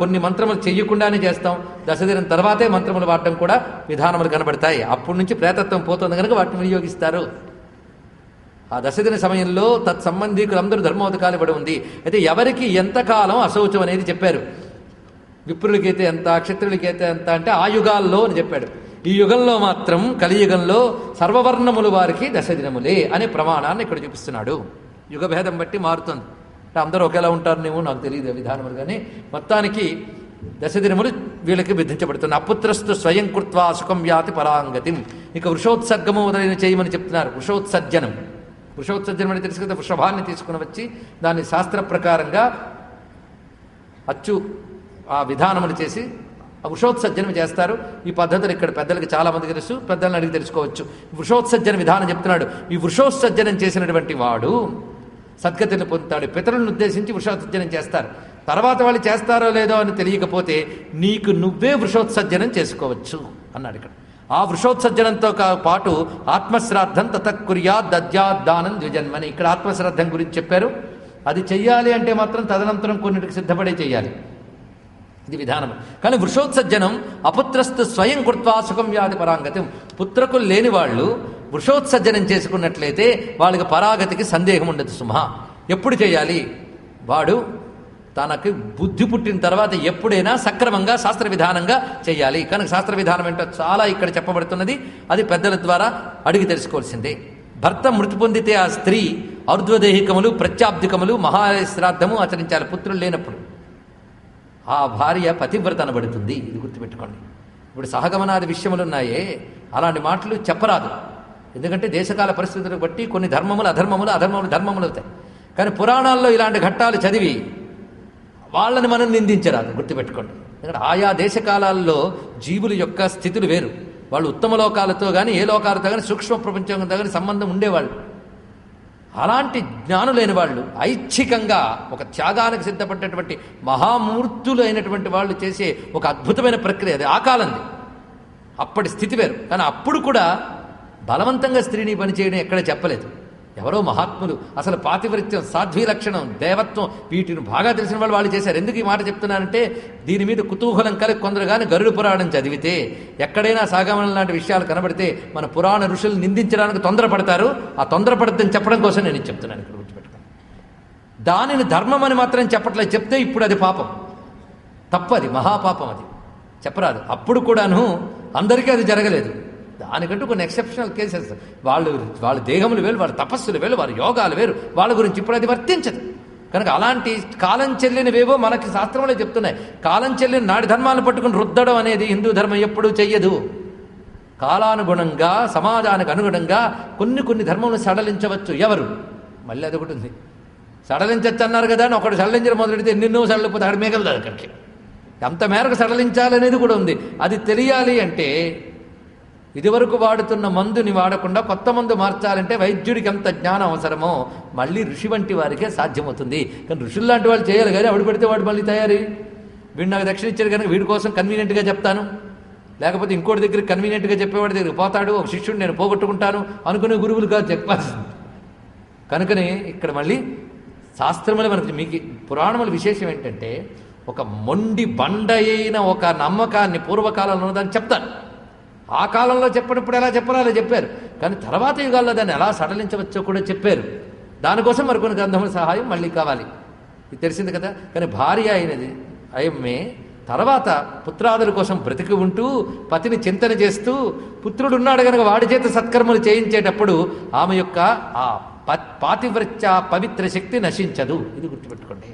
కొన్ని మంత్రములు చెయ్యకుండానే చేస్తాం. దశదినం తర్వాతే మంత్రములు వాడటం కూడా విధానములు కనబడతాయి. అప్పటి నుంచి ప్రేతత్వం పోతుంది కనుక వాటిని వినియోగిస్తారు. ఆ దశదిన సమయంలో తత్సంబంధీకులందరూ ధర్మోదకాలు ఇవ్వడం ఉంది. అయితే ఎవరికి ఎంతకాలం అశౌచం అనేది చెప్పారు. విప్రులకైతే ఎంత, క్షత్రులకైతే ఎంత అంటే ఆ యుగాల్లో అని చెప్పాడు. ఈ యుగంలో మాత్రం కలియుగంలో సర్వవర్ణములు వారికి దశదినములే అనే ప్రమాణాన్ని ఇక్కడ చూపిస్తున్నాడు. యుగభేదం బట్టి మారుతుంది. అందరూ ఒకేలా ఉంటారు నేమో నాకు తెలియదు విధానములు, కానీ మొత్తానికి దశదినములు వీళ్ళకి విధించబడుతుంది. అపుత్రస్తు స్వయం కృత్వా సుఖం యాతి పరాంగతిం. ఇక వృషోత్సర్గము మొదలైన చేయమని చెప్తున్నారు. వృషోత్సర్జనం అంటే తెలుసు కదా, వృషభాన్ని తీసుకుని వచ్చి దాన్ని శాస్త్ర ప్రకారంగా అచ్చు ఆ విధానములు చేసి వృషోత్సర్జనం చేస్తారు. ఈ పద్ధతులు ఇక్కడ పెద్దలకి చాలా మందికి తెలుసు, పెద్దలను అడిగి తెలుసుకోవచ్చు. వృషోత్సర్జన విధానం చెప్తున్నాడు. ఈ వృషోత్సర్జనం చేసినటువంటి వాడు సద్గతిని పొందుతాడు. పితరులను ఉద్దేశించి వృషోత్సర్జనం చేస్తారు. తర్వాత వాళ్ళు చేస్తారో లేదో అని తెలియకపోతే నీకు నువ్వే వృషోత్సర్జనం చేసుకోవచ్చు అన్నాడు ఇక్కడ. ఆ వృషోత్సర్జనంతో పాటు ఆత్మశ్రాద్ధం తతకుర్యాద్ దద్యాద్దానం ద్విజన్మని ఇక్కడ ఆత్మశ్రాద్ధం గురించి చెప్పారు. అది చెయ్యాలి అంటే మాత్రం తదనంతరం కొన్నిటికి సిద్ధపడే చెయ్యాలి. ఇది విధానం. కానీ వృషోత్సర్జనం అపుత్రస్తు స్వయం కృత్వా సుఖం వ్యాధి పరాంగతి. పుత్రకులు లేని వాళ్ళు వృషోత్సర్జనం చేసుకున్నట్లయితే వాళ్ళకి పరాగతికి సందేహం ఉండదు సుమ. ఎప్పుడు చేయాలి? వాడు తనకు బుద్ధి పుట్టిన తర్వాత ఎప్పుడైనా సక్రమంగా శాస్త్ర విధానంగా చేయాలి. కనుక శాస్త్ర విధానం ఏంటో చాలా ఇక్కడ చెప్పబడుతున్నది. అది పెద్దల ద్వారా అడిగి తెలుసుకోవాల్సిందే. భర్త మృతి పొందితే ఆ స్త్రీ ఔర్ధ్వదేహికములు, ప్రత్యాబ్దికములు, మహాశ్రాద్ధము ఆచరించాలి పుత్రులు లేనప్పుడు. ఆ భార్య పతివ్రత అనబడుతుంది. ఇది గుర్తుపెట్టుకోండి. ఇప్పుడు సహగమనాది విషయములు ఉన్నాయే, అలాంటి మాటలు చెప్పరాదు. ఎందుకంటే దేశకాల పరిస్థితులను బట్టి కొన్ని ధర్మములు అధర్మములు, అధర్మములు ధర్మములు అవుతాయి. కానీ పురాణాల్లో ఇలాంటి ఘట్టాలు చదివి వాళ్ళని మనం నిందించరాదు. గుర్తుపెట్టుకోండి. ఎందుకంటే ఆయా దేశకాలాల్లో జీవుల యొక్క స్థితులు వేరు. వాళ్ళు ఉత్తమ లోకాలతో కానీ ఏ లోకాలతో కానీ సూక్ష్మ ప్రపంచంతో కానీ సంబంధం ఉండేవాళ్ళు. అలాంటి జ్ఞానులైన వాళ్ళు ఐచ్ఛికంగా ఒక త్యాగానికి సిద్ధపడ్డటువంటి మహామూర్తులు అయినటువంటి వాళ్ళు చేసే ఒక అద్భుతమైన ప్రక్రియ అది. ఆ కాలంది, అప్పటి స్థితి వేరు. కానీ అప్పుడు కూడా బలవంతంగా స్త్రీని పనిచేయడం ఎక్కడ చెప్పలేదు. ఎవరో మహాత్ములు అసలు పాతివృత్యం, సాధ్వీ లక్షణం, దేవత్వం వీటిని బాగా తెలిసిన వాళ్ళు చేశారు. ఎందుకు ఈ మాట చెప్తున్నానంటే దీని మీద కుతూహలం కలిగి కొందరు కానీ గరుడ పురాణం చదివితే ఎక్కడైనా సాగమనం లాంటి విషయాలు కనబడితే మన పురాణ ఋషులు నిందించడానికి తొందరపడతారు. ఆ తొందరపడద్దని చెప్పడం కోసం నేను చెప్తున్నాను. ఇక్కడ గుర్తుపెట్టుకోండి. దానిని ధర్మం అని మాత్రం చెప్పట్లేదు. చెప్తే ఇప్పుడు అది పాపం, తప్పది, మహాపాపం. అది చెప్పరాదు. అప్పుడు కూడాను అందరికీ అది జరగలేదు. దానికంటూ కొన్ని ఎక్సెప్షనల్ కేసెస్. వాళ్ళ దేహములు వేరు, వాళ్ళ తపస్సులు వేరు, వారి యోగాలు వేరు. వాళ్ళ గురించి ఇప్పుడు అది వర్తించదు. కనుక అలాంటి కాలం చెల్లినవేవో మనకి శాస్త్రంలో చెప్తున్నాయి. కాలం చెల్లిన నాటి ధర్మాలను పట్టుకుని రుద్దడం అనేది హిందూ ధర్మం ఎప్పుడూ చెయ్యదు. కాలానుగుణంగా, సమాజానికి అనుగుణంగా కొన్ని ధర్మములు సడలించవచ్చు. ఎవరు? మళ్ళీ అది ఒకటి ఉంది. సడలించచ్చు అన్నారు కదా అని ఒకటి సడలించడం మొదలెడితే ఎన్నెన్నో సడలిపోతే అక్కడ మిగలదు. అక్కడికి ఎంత మేరకు సడలించాలనేది కూడా ఉంది. అది తెలియాలి అంటే ఇదివరకు వాడుతున్న మందుని వాడకుండా కొత్త మందు మార్చాలంటే వైద్యుడికి ఎంత జ్ఞానం అవసరమో మళ్ళీ ఋషి వంటి వారికే సాధ్యమవుతుంది. కానీ ఋషులు లాంటి వాళ్ళు చేయాలి. కానీ అవిడు పెడితే వాడు మళ్ళీ తయారీ. వీడు నాకు దక్షిణ ఇచ్చారు కనుక వీడి కోసం కన్వీనియంట్గా చెప్తాను, లేకపోతే ఇంకోటి దగ్గర కన్వీనియంట్గా చెప్పేవాడి దగ్గరికి పోతాడు, ఒక శిష్యుడు నేను పోగొట్టుకుంటాను అనుకునే గురువులు కాదు చెప్పాల్సింది. కనుకనే ఇక్కడ మళ్ళీ శాస్త్రములు మనకి మీకు పురాణముల విశేషం ఏంటంటే ఒక మొండి బండ అయిన ఒక నమ్మకాన్ని పూర్వకాలంలో దాన్ని చెప్తారు. ఆ కాలంలో చెప్పినప్పుడు ఎలా చెప్పాలో అలా చెప్పారు. కానీ తర్వాత యుగాల్లో దాన్ని ఎలా సడలించవచ్చో కూడా చెప్పారు. దానికోసం మరికొన్ని గ్రంథముల సహాయం మళ్ళీ కావాలి. ఇది తెలిసింది కదా. కానీ భార్య అయినది అయమ్మే తర్వాత పుత్రాదుల కోసం బ్రతికి ఉంటూ పతిని చింతన చేస్తూ పుత్రుడున్నాడు కనుక వాడి చేత సత్కర్మలు చేయించేటప్పుడు ఆమె యొక్క ఆ పాతివ్రత్య పవిత్ర శక్తి నశించదు. ఇది గుర్తుపెట్టుకోండి.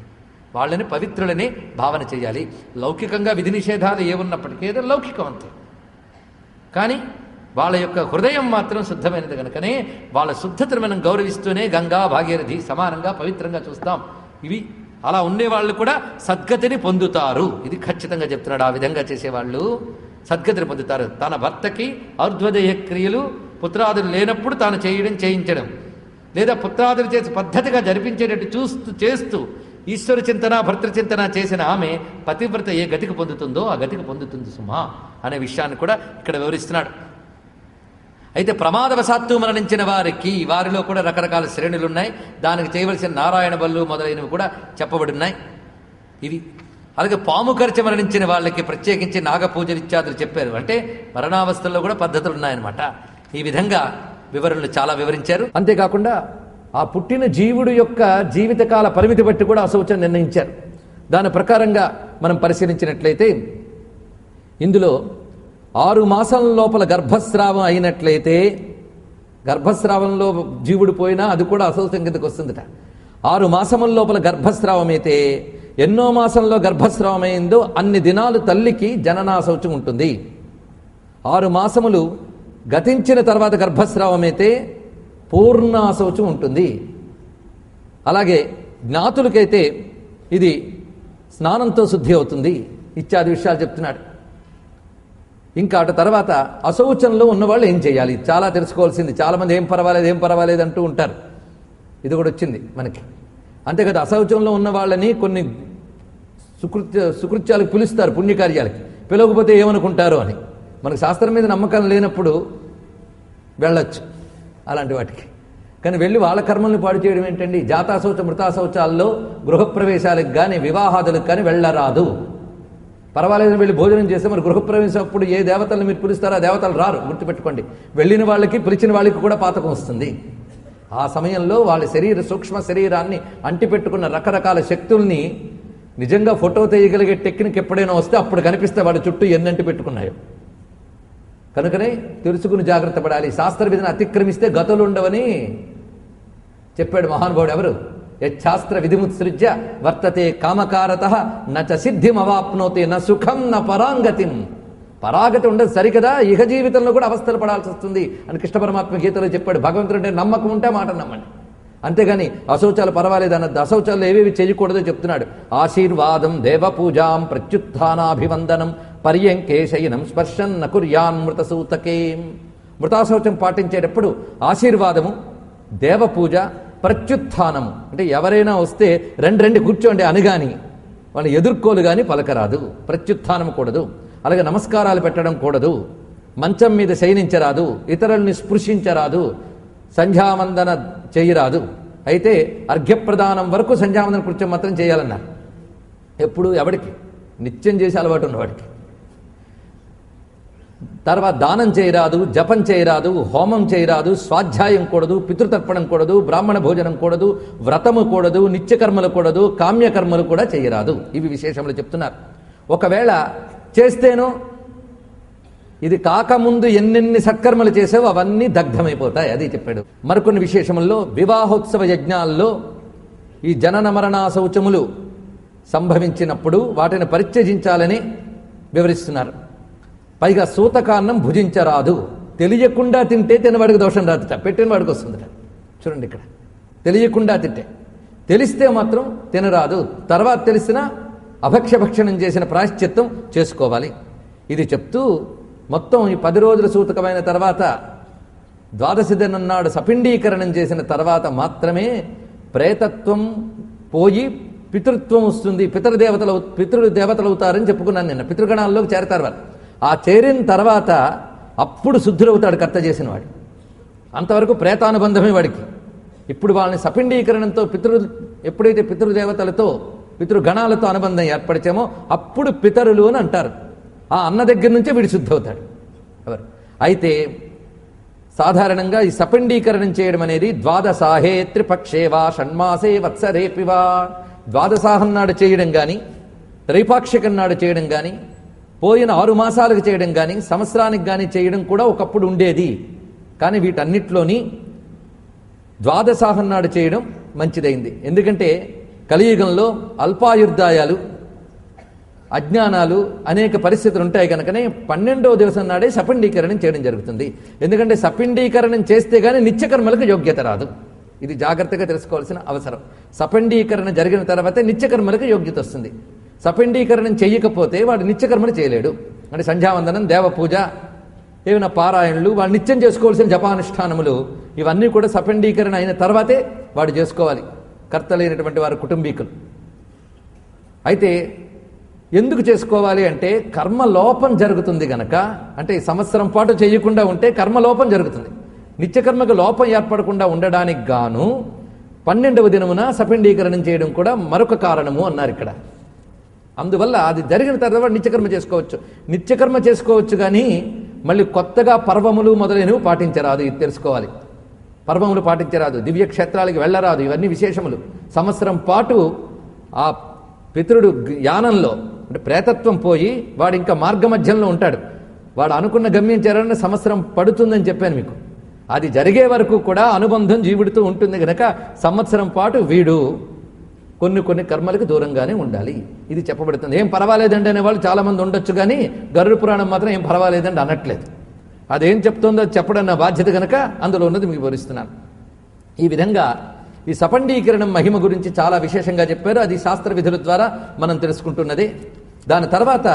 వాళ్ళని పవిత్రులని భావన చేయాలి. లౌకికంగా విధి నిషేధాలు ఏమున్నప్పటికీ ఏదో లౌకికం అంతే. కానీ వాళ్ళ యొక్క హృదయం మాత్రం శుద్ధమైనది కనుకనే వాళ్ళ శుద్ధతను మనం గౌరవిస్తూనే గంగా భాగీరథి సమానంగా పవిత్రంగా చూస్తాం. ఇవి అలా ఉండేవాళ్ళు కూడా సద్గతిని పొందుతారు. ఇది ఖచ్చితంగా చెప్తున్నాడు. ఆ విధంగా చేసేవాళ్ళు సద్గతిని పొందుతారు. తన భర్తకి ఔర్ధ్వదేయ క్రియలు పుత్రాదులు లేనప్పుడు తాను చేయించడం, లేదా పుత్రాదులు చేసి పద్ధతిగా జరిపించేటట్టు చేస్తూ ఈశ్వర చింతన భర్తృచింతన చేసిన ఆమె పతివ్రత ఏ గతికి పొందుతుందో ఆ గతికి పొందుతుంది సుమా అనే విషయాన్ని కూడా ఇక్కడ వివరిస్తున్నాడు. అయితే ప్రమాదవశాత్తు మరణించిన వారిలో కూడా రకరకాల శ్రేణులు ఉన్నాయి. దానికి చేయవలసిన నారాయణ బల్లు మొదలైనవి కూడా చెప్పబడినాయి. ఇవి అలాగే పాము కరిచి మరణించిన వాళ్ళకి ప్రత్యేకించి నాగపూజలు ఇత్యాదులు చెప్పారు. అంటే మరణావస్థల్లో కూడా పద్ధతులు ఉన్నాయన్నమాట. ఈ విధంగా వివరణలు చాలా వివరించారు. అంతేకాకుండా ఆ పుట్టిన జీవుడు యొక్క జీవితకాల పరిమితి బట్టి కూడా అశౌచం నిర్ణయించారు. దాని ప్రకారంగా మనం పరిశీలించినట్లయితే ఇందులో 6 మాసాల లోపల గర్భస్రావం అయినట్లయితే, గర్భస్రావంలో జీవుడు పోయినా అది కూడా అశౌచం కిందకు వస్తుందట. 6 మాసముల లోపల గర్భస్రావం అయితే ఎన్నో మాసంలో గర్భస్రావం అయిందో అన్ని దినాలు తల్లికి జననాశౌచం ఉంటుంది. 6 మాసములు గతించిన తర్వాత గర్భస్రావం అయితే పూర్ణాశౌచం ఉంటుంది. అలాగే జ్ఞాతులకైతే ఇది స్నానంతో శుద్ధి అవుతుంది ఇత్యాది విషయాలు చెప్తున్నాడు. ఇంకా అటు తర్వాత అశౌచంలో ఉన్నవాళ్ళు ఏం చేయాలి చాలా తెలుసుకోవాల్సింది. చాలామంది ఏం పర్వాలేదు అంటూ ఉంటారు. ఇది కూడా వచ్చింది మనకి. అంతే కదా, అశౌచంలో ఉన్న వాళ్ళని కొన్ని సుకృత్యాలకు పిలుస్తారు, పుణ్యకార్యాలకి. పిలవకపోతే ఏమనుకుంటారో అని. మనకు శాస్త్రం మీద నమ్మకం లేనప్పుడు వెళ్ళొచ్చు అలాంటి వాటికి. కానీ వెళ్ళి వాళ్ళ కర్మల్ని పాడు చేయడం ఏంటండి? జాతాశౌచ మృతాశౌచాల్లో గృహప్రవేశాలకు కానీ వివాహాదులకు కానీ వెళ్ళరాదు. పర్వాలేదని వెళ్ళి భోజనం చేస్తే మరి గృహప్రవేశం అప్పుడు ఏ దేవతలను మీరు పిలుస్తారో ఆ దేవతలు రారు, గుర్తుపెట్టుకోండి. వెళ్ళిన వాళ్ళకి పిలిచిన వాళ్ళకి కూడా పాతకం వస్తుంది. ఆ సమయంలో వాళ్ళ సూక్ష్మ శరీరాన్ని అంటిపెట్టుకున్న రకరకాల శక్తుల్ని నిజంగా ఫోటో తీయగలిగే టెక్నిక్ ఎప్పుడైనా వస్తే అప్పుడు కనిపిస్తే వాడి చుట్టూ ఎన్ని అంటి పెట్టుకున్నాయో. కనుకనే తెలుసుకుని జాగ్రత్త పడాలి. శాస్త్ర విధిని అతిక్రమిస్తే గతులు ఉండవని చెప్పాడు మహానుభావుడు. ఎవరు? యచ్ఛాస్త్ర విధిముత్సృజ్య వర్తతే కామకారత నచ సిద్ధిం అవాప్నోతి న సుఖం న పరాంగతిం. పరాగతి ఉండదు సరికదా, ఇహ జీవితంలో కూడా అవస్థలు పడాల్సి వస్తుంది అని కృష్ణ పరమాత్మ గీతలో చెప్పాడు. భగవంతుడు అంటే నమ్మకం ఉంటే మాట నమ్మండి, అంతేగాని అశౌచాలు పర్వాలేదు అన్నది. అశౌచాలు ఏవేవి చేయకూడదో చెప్తున్నాడు. ఆశీర్వాదం దేవపూజాం ప్రత్యుత్థానాభివందనం పర్యంకే శయనం స్పర్శన్ నకుర్యాన్ మృతసూతకే. మృతాశౌచం పాటించేటప్పుడు ఆశీర్వాదము, దేవపూజ, ప్రత్యుత్థానము అంటే ఎవరైనా వస్తే రెండు కూర్చోండి అనగాని వాళ్ళని ఎదుర్కోలు కానీ పలకరాదు. ప్రత్యుత్థానం కూడదు. అలాగే నమస్కారాలు పెట్టడం కూడదు. మంచం మీద శయనించరాదు. ఇతరుల్ని స్పృశించరాదు. సంధ్యావందన చేయరాదు. అయితే అర్ఘ్యప్రదానం వరకు సంధ్యావందన కృత్యం మాత్రం చేయాలన్నారు. ఎప్పుడు? ఎవడికి? నిత్యం చేసే అలవాటు ఉన్నవాడికి. తర్వాత దానం చేయరాదు, జపం చేయరాదు, హోమం చేయరాదు, స్వాధ్యాయం కూడదు, పితృతర్పణం కూడదు, బ్రాహ్మణ భోజనం కూడదు, వ్రతము కూడదు, నిత్యకర్మలు కూడదు, కామ్యకర్మలు కూడా చేయరాదు. ఇవి విశేషములు చెప్తున్నారు. ఒకవేళ చేస్తేనో ఇది కాకముందు ఎన్నెన్ని సత్కర్మలు చేసావో అవన్నీ దగ్ధమైపోతాయి. అది చెప్పాడు. మరికొన్ని విశేషముల్లో వివాహోత్సవ యజ్ఞాల్లో ఈ జనన మరణాశౌచములు సంభవించినప్పుడు వాటిని పరిత్యజించాలని వివరిస్తున్నారు. పైగా సూతకాన్నం భుజించరాదు. తెలియకుండా తింటే తినవాడికి దోషం రాదుట, పెట్టిన వాడికి వస్తుందట. చూడండి ఇక్కడ, తెలియకుండా తింటే. తెలిస్తే మాత్రం తినరాదు. తర్వాత తెలిసినా అభక్ష్యభక్షణం చేసిన ప్రాయశ్చిత్తం చేసుకోవాలి. ఇది చెప్తూ మొత్తం ఈ 10 రోజుల సూతకమైన తర్వాత ద్వాదశి దినం నాడు సపిండీకరణం చేసిన తర్వాత మాత్రమే ప్రేతత్వం పోయి పితృత్వం వస్తుంది. పితృదేవతలు అవుతారని చెప్పుకున్నాను నిన్న. పితృగణాల్లోకి చేరతారు వాళ్ళు. ఆ చేరిన తర్వాత అప్పుడు శుద్ధులవుతాడు కర్త చేసిన వాడు. అంతవరకు ప్రేతానుబంధమే వాడికి. ఇప్పుడు వాళ్ళని సపిండీకరణంతో ఎప్పుడైతే పితృదేవతలతో పితృగణాలతో అనుబంధం ఏర్పరిచామో అప్పుడు పితరులు అని అంటారు. ఆ అన్న దగ్గర నుంచే వీడు శుద్ధవుతాడు. ఎవరు? అయితే సాధారణంగా ఈ సపిండీకరణం చేయడం అనేది ద్వాదశాహే త్రిపక్షేవా షణ్మాసే వత్సరేపివా, ద్వాదశాహం నాడు చేయడం కానీ, త్రైపాక్షికం నాడు చేయడం కానీ, పోయిన 6 మాసాలకు చేయడం కానీ, సంవత్సరానికి కానీ చేయడం కూడా ఒకప్పుడు ఉండేది. కానీ వీటన్నిటిలోని ద్వాదశాహం నాడు చేయడం మంచిదైంది. ఎందుకంటే కలియుగంలో అల్పాయుర్దాయాలు అజ్ఞానాలు అనేక పరిస్థితులు ఉంటాయి కనుకనే 12వ దివసం నాడే సపిండీకరణం చేయడం జరుగుతుంది. ఎందుకంటే సపిండీకరణం చేస్తే గానీ నిత్యకర్మలకు యోగ్యత రాదు. ఇది జాగ్రత్తగా తెలుసుకోవాల్సిన అవసరం. సపిండీకరణ జరిగిన తర్వాతే నిత్యకర్మలకు యోగ్యత వస్తుంది. సపిండీకరణం చెయ్యకపోతే వాడు నిత్యకర్మలు చేయలేడు. అంటే సంధ్యావందనం, దేవపూజ, ఏమైనా పారాయణలు, వాడు నిత్యం చేసుకోవాల్సిన జపానుష్ఠానములు ఇవన్నీ కూడా సపిండీకరణ అయిన తర్వాతే వాడు చేసుకోవాలి, కర్తలైనటువంటి వారి కుటుంబీకులు. అయితే ఎందుకు చేసుకోవాలి అంటే కర్మలోపం జరుగుతుంది గనక. అంటే సంవత్సరం పాటు చేయకుండా ఉంటే కర్మలోపం జరుగుతుంది. నిత్యకర్మకు లోపం ఏర్పడకుండా ఉండడానికి గాను 12వ దినమున సపిండీకరణం చేయడం కూడా మరొక కారణము అన్నారు ఇక్కడ. అందువల్ల అది జరిగిన తర్వాత నిత్యకర్మ చేసుకోవచ్చు. నిత్యకర్మ చేసుకోవచ్చు కానీ మళ్ళీ కొత్తగా పర్వములు మొదలైనవి పాటించరాదు. ఇది తెలుసుకోవాలి. పర్వములు పాటించరాదు, దివ్యక్షేత్రాలకి వెళ్ళరాదు. ఇవన్నీ విశేషములు. సంవత్సరం పాటు ఆ పితరుడు యానంలో అంటే ప్రేతత్వం పోయి వాడు ఇంకా మార్గమధ్యంలో ఉంటాడు. వాడు అనుకున్న గమ్యం చేరాలని సంవత్సరం పడుతుందని చెప్పాను మీకు. అది జరిగే వరకు కూడా అనుబంధం జీవుడితో ఉంటుంది కనుక సంవత్సరం పాటు వీడు కొన్ని కర్మలకు దూరంగానే ఉండాలి. ఇది చెప్పబడుతుంది. ఏం పర్వాలేదండి అనేవాళ్ళు చాలామంది ఉండొచ్చు కానీ గరుడ పురాణం మాత్రం ఏం పర్వాలేదండి అనట్లేదు. అదేం చెప్తుందో అది చెప్పడం నా బాధ్యత కనుక అందులో ఉన్నది మీకు వివరిస్తున్నాను. ఈ విధంగా ఈ సపండీకరణం మహిమ గురించి చాలా విశేషంగా చెప్పారు. అది శాస్త్ర విధుల ద్వారా మనం తెలుసుకుంటున్నది. దాని తర్వాత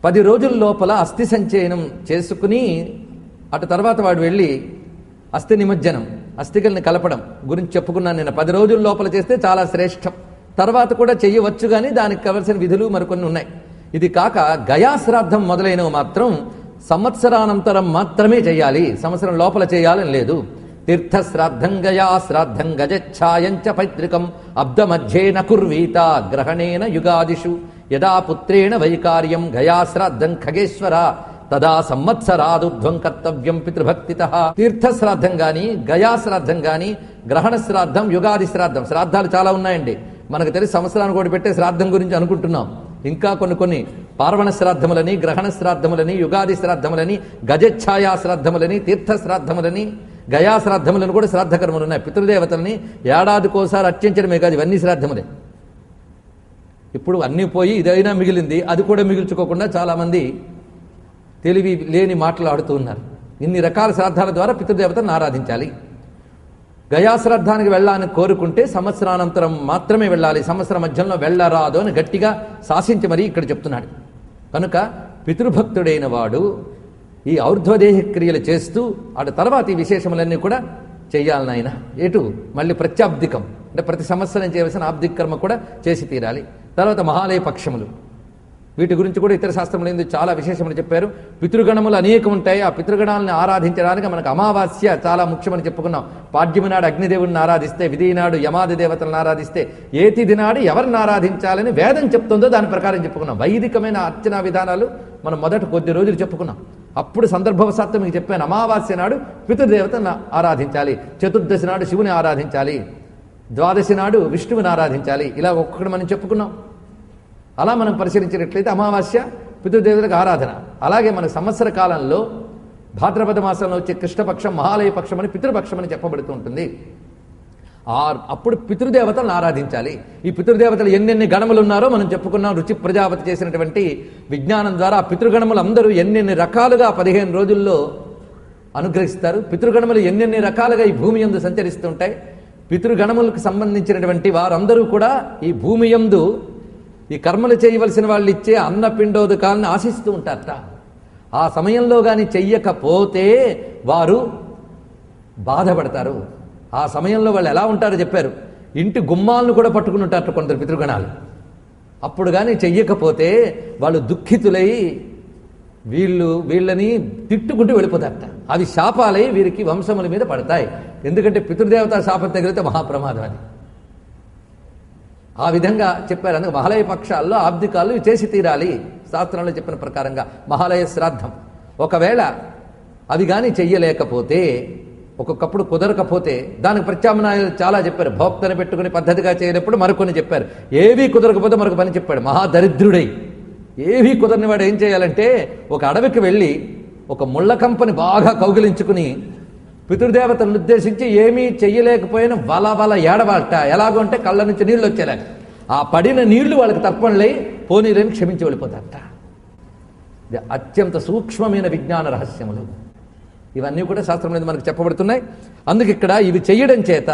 10 రోజుల లోపల అస్థి సంచయనం చేసుకుని అటు తర్వాత వాడు వెళ్ళి అస్థి నిమజ్జనం, అస్థికల్ని కలపడం గురించి చెప్పుకున్నాను నేను. 10 రోజుల లోపల చేస్తే చాలా శ్రేష్టం. తర్వాత కూడా చెయ్యవచ్చు కానీ దానికి కావలసిన విధులు మరికొన్ని ఉన్నాయి. ఇది కాక గయాశ్రాద్ధం మొదలైనవి మాత్రం సంవత్సరానంతరం మాత్రమే చేయాలి, సంవత్సరం లోపల చేయాలని లేదు. తీర్థశ్రాద్ధం గయాశ్రాద్ధం గజచ్ఛాయంచ పైతృకం అబ్దమధ్యేన కుర్వీత గ్రహణేన యుగాదిషు యదా పుత్రేణ వైకార్యం గయాశ్రాద్ధం ఖగేశ్వర తదా సంవత్సరాదుధ్వం కర్తవ్యం పితృభక్తితః. తీర్థశ్రాద్ధం గాని, గయాశ్రాద్ధం గాని, గ్రహణ శ్రాద్ధం, యుగాది శ్రాద్ధం, శ్రాద్ధాలు చాలా ఉన్నాయండి. మనకు తెలిసి సంవత్సరానికి ఒకటి పెట్టే శ్రాద్ధం గురించి అనుకుంటున్నాం. ఇంకా కొన్ని పార్వణ శ్రాద్ధములని, గ్రహణ శ్రాద్ధములని, యుగాది శ్రాద్ధములని, గజఛాయా శ్రాద్ధములని, తీర్థ శ్రాద్ధములని, గయా శ్రాద్ధములను కూడా శ్రాద్ధకర్మలు ఉన్నాయి. పితృదేవతలని ఏడాదికోసారి అర్చించడమే కాదు, ఇవన్నీ శ్రాద్ధములే. ఇప్పుడు అన్నీ పోయి ఇదైనా మిగిలింది, అది కూడా మిగిల్చుకోకుండా చాలామంది తెలివి లేని మాట్లాడుతూ ఉన్నారు. ఇన్ని రకాల శ్రాద్ధాల ద్వారా పితృదేవతలను ఆరాధించాలి. గయాశ్రాద్ధానికి వెళ్ళాలని కోరుకుంటే సంవత్సరానంతరం మాత్రమే వెళ్ళాలి, సంవత్సరం మధ్యంలో వెళ్ళరాదు అని గట్టిగా శాసించి మరీ ఇక్కడ చెప్తున్నాడు. కనుక పితృభక్తుడైన వాడు ఈ ఔర్ధ్వదేహ క్రియలు చేస్తూ అటు తర్వాత ఈ విశేషములన్నీ కూడా చెయ్యాలని ఆయన. ఎటు మళ్ళీ ప్రత్యాబ్దికం అంటే ప్రతి సంవత్సరం చేయవలసిన ఆబ్దిక కర్మ కూడా చేసి తీరాలి. తర్వాత మహాలయ పక్షములు, వీటి గురించి కూడా ఇతర శాస్త్రములు చాలా విశేషములు చెప్పారు. పితృగణములు అనేకం ఉంటాయి. ఆ పితృగణాలను ఆరాధించడానికి మనకు అమావాస్య చాలా ముఖ్యమని చెప్పుకున్నాం. పాడ్యమి నాడు అగ్నిదేవుడిని ఆరాధిస్తే, విధి నాడు యమాది దేవతలను ఆరాధిస్తే, ఏ తిథి నాడు ఎవరిని ఆరాధించాలని వేదం చెప్తుందో దాని ప్రకారం చెప్పుకున్నాం. వైదికమైన అర్చనా విధానాలు మనం మొదట కొద్ది రోజులు చెప్పుకున్నాం. అప్పుడు సందర్భవశాత్తు మీకు చెప్పాను, అమావాస్య నాడు పితృదేవతను ఆరాధించాలి, చతుర్దశి నాడు శివుని ఆరాధించాలి, ద్వాదశి నాడు విష్ణువుని ఆరాధించాలి. ఇలా ఒక్కొక్కటి మనం చెప్పుకున్నాం. అలా మనం పరిశీలించినట్లయితే అమావాస్య పితృదేవతలకు ఆరాధన. అలాగే మన సంవత్సర కాలంలో భాద్రపద మాసంలో వచ్చే కృష్ణపక్షం మహాలయ పక్షం అని పితృపక్షం అని చెప్పబడుతూ ఉంటుంది. అప్పుడు పితృదేవతలను ఆరాధించాలి. ఈ పితృదేవతలు ఎన్నెన్ని గణములు ఉన్నారో మనం చెప్పుకున్నాం. రుచి ప్రజాపతి చేసినటువంటి విజ్ఞానం ద్వారా పితృగణములు అందరూ ఎన్నెన్ని రకాలుగా 15 రోజుల్లో అనుగ్రహిస్తారు. పితృగణములు ఎన్నెన్ని రకాలుగా ఈ భూమి యందు సంచరిస్తుంటాయి. పితృగణములకు సంబంధించినటువంటి వారందరూ కూడా ఈ భూమి యందు ఈ కర్మలు చేయవలసిన వాళ్ళు ఇచ్చే అన్నపిండోదకాలను ఆశిస్తూ ఉంటారట. ఆ సమయంలో కానీ చెయ్యకపోతే వారు బాధపడతారు. ఆ సమయంలో వాళ్ళు ఎలా ఉంటారో చెప్పారు. ఇంటి గుమ్మాలను కూడా పట్టుకుని ఉంటారట కొందరు పితృగణాలు. అప్పుడు కానీ చెయ్యకపోతే వాళ్ళు దుఃఖితులై వీళ్ళని తిట్టుకుంటూ వెళ్ళిపోతారట. అవి శాపాలై వీరికి వంశముల మీద పడతాయి. ఎందుకంటే పితృదేవత శాపం తగిలితే మహాప్రమాదం అది. ఆ విధంగా చెప్పారు. అందుకే మహాలయ పక్షాల్లో ఆబ్దికాలు చేసి తీరాలి. శాస్త్రంలో చెప్పిన ప్రకారంగా మహాలయ శ్రాద్ధం. ఒకవేళ అవి కానీ చెయ్యలేకపోతే, ఒక్కొక్కప్పుడు కుదరకపోతే దానికి ప్రత్యామ్నాయాలు చాలా చెప్పారు. భోక్తను పెట్టుకుని పద్ధతిగా చేయనప్పుడు మరికొన్ని చెప్పారు. ఏవీ కుదరకపోతే మరొక పని చెప్పాడు. మహాదరిద్రుడై ఏవీ కుదరని వాడు ఏం చేయాలంటే ఒక అడవికి వెళ్ళి ఒక ముళ్ళ కంపని బాగా కౌగిలించుకుని పితృదేవతలను ఉద్దేశించి ఏమీ చెయ్యలేకపోయినా వల ఏడవాలట. ఎలాగో అంటే కళ్ళ నుంచి నీళ్లు వచ్చేలాగా. ఆ పడిన నీళ్లు వాళ్ళకి తర్పణలై పోనీలేని క్షమించి వెళ్ళిపోతారట. ఇది అత్యంత సూక్ష్మమైన విజ్ఞాన రహస్యములు. ఇవన్నీ కూడా శాస్త్రంలో మనకు చెప్పబడుతున్నాయి. అందుకు ఇక్కడ ఇవి చెయ్యడం చేత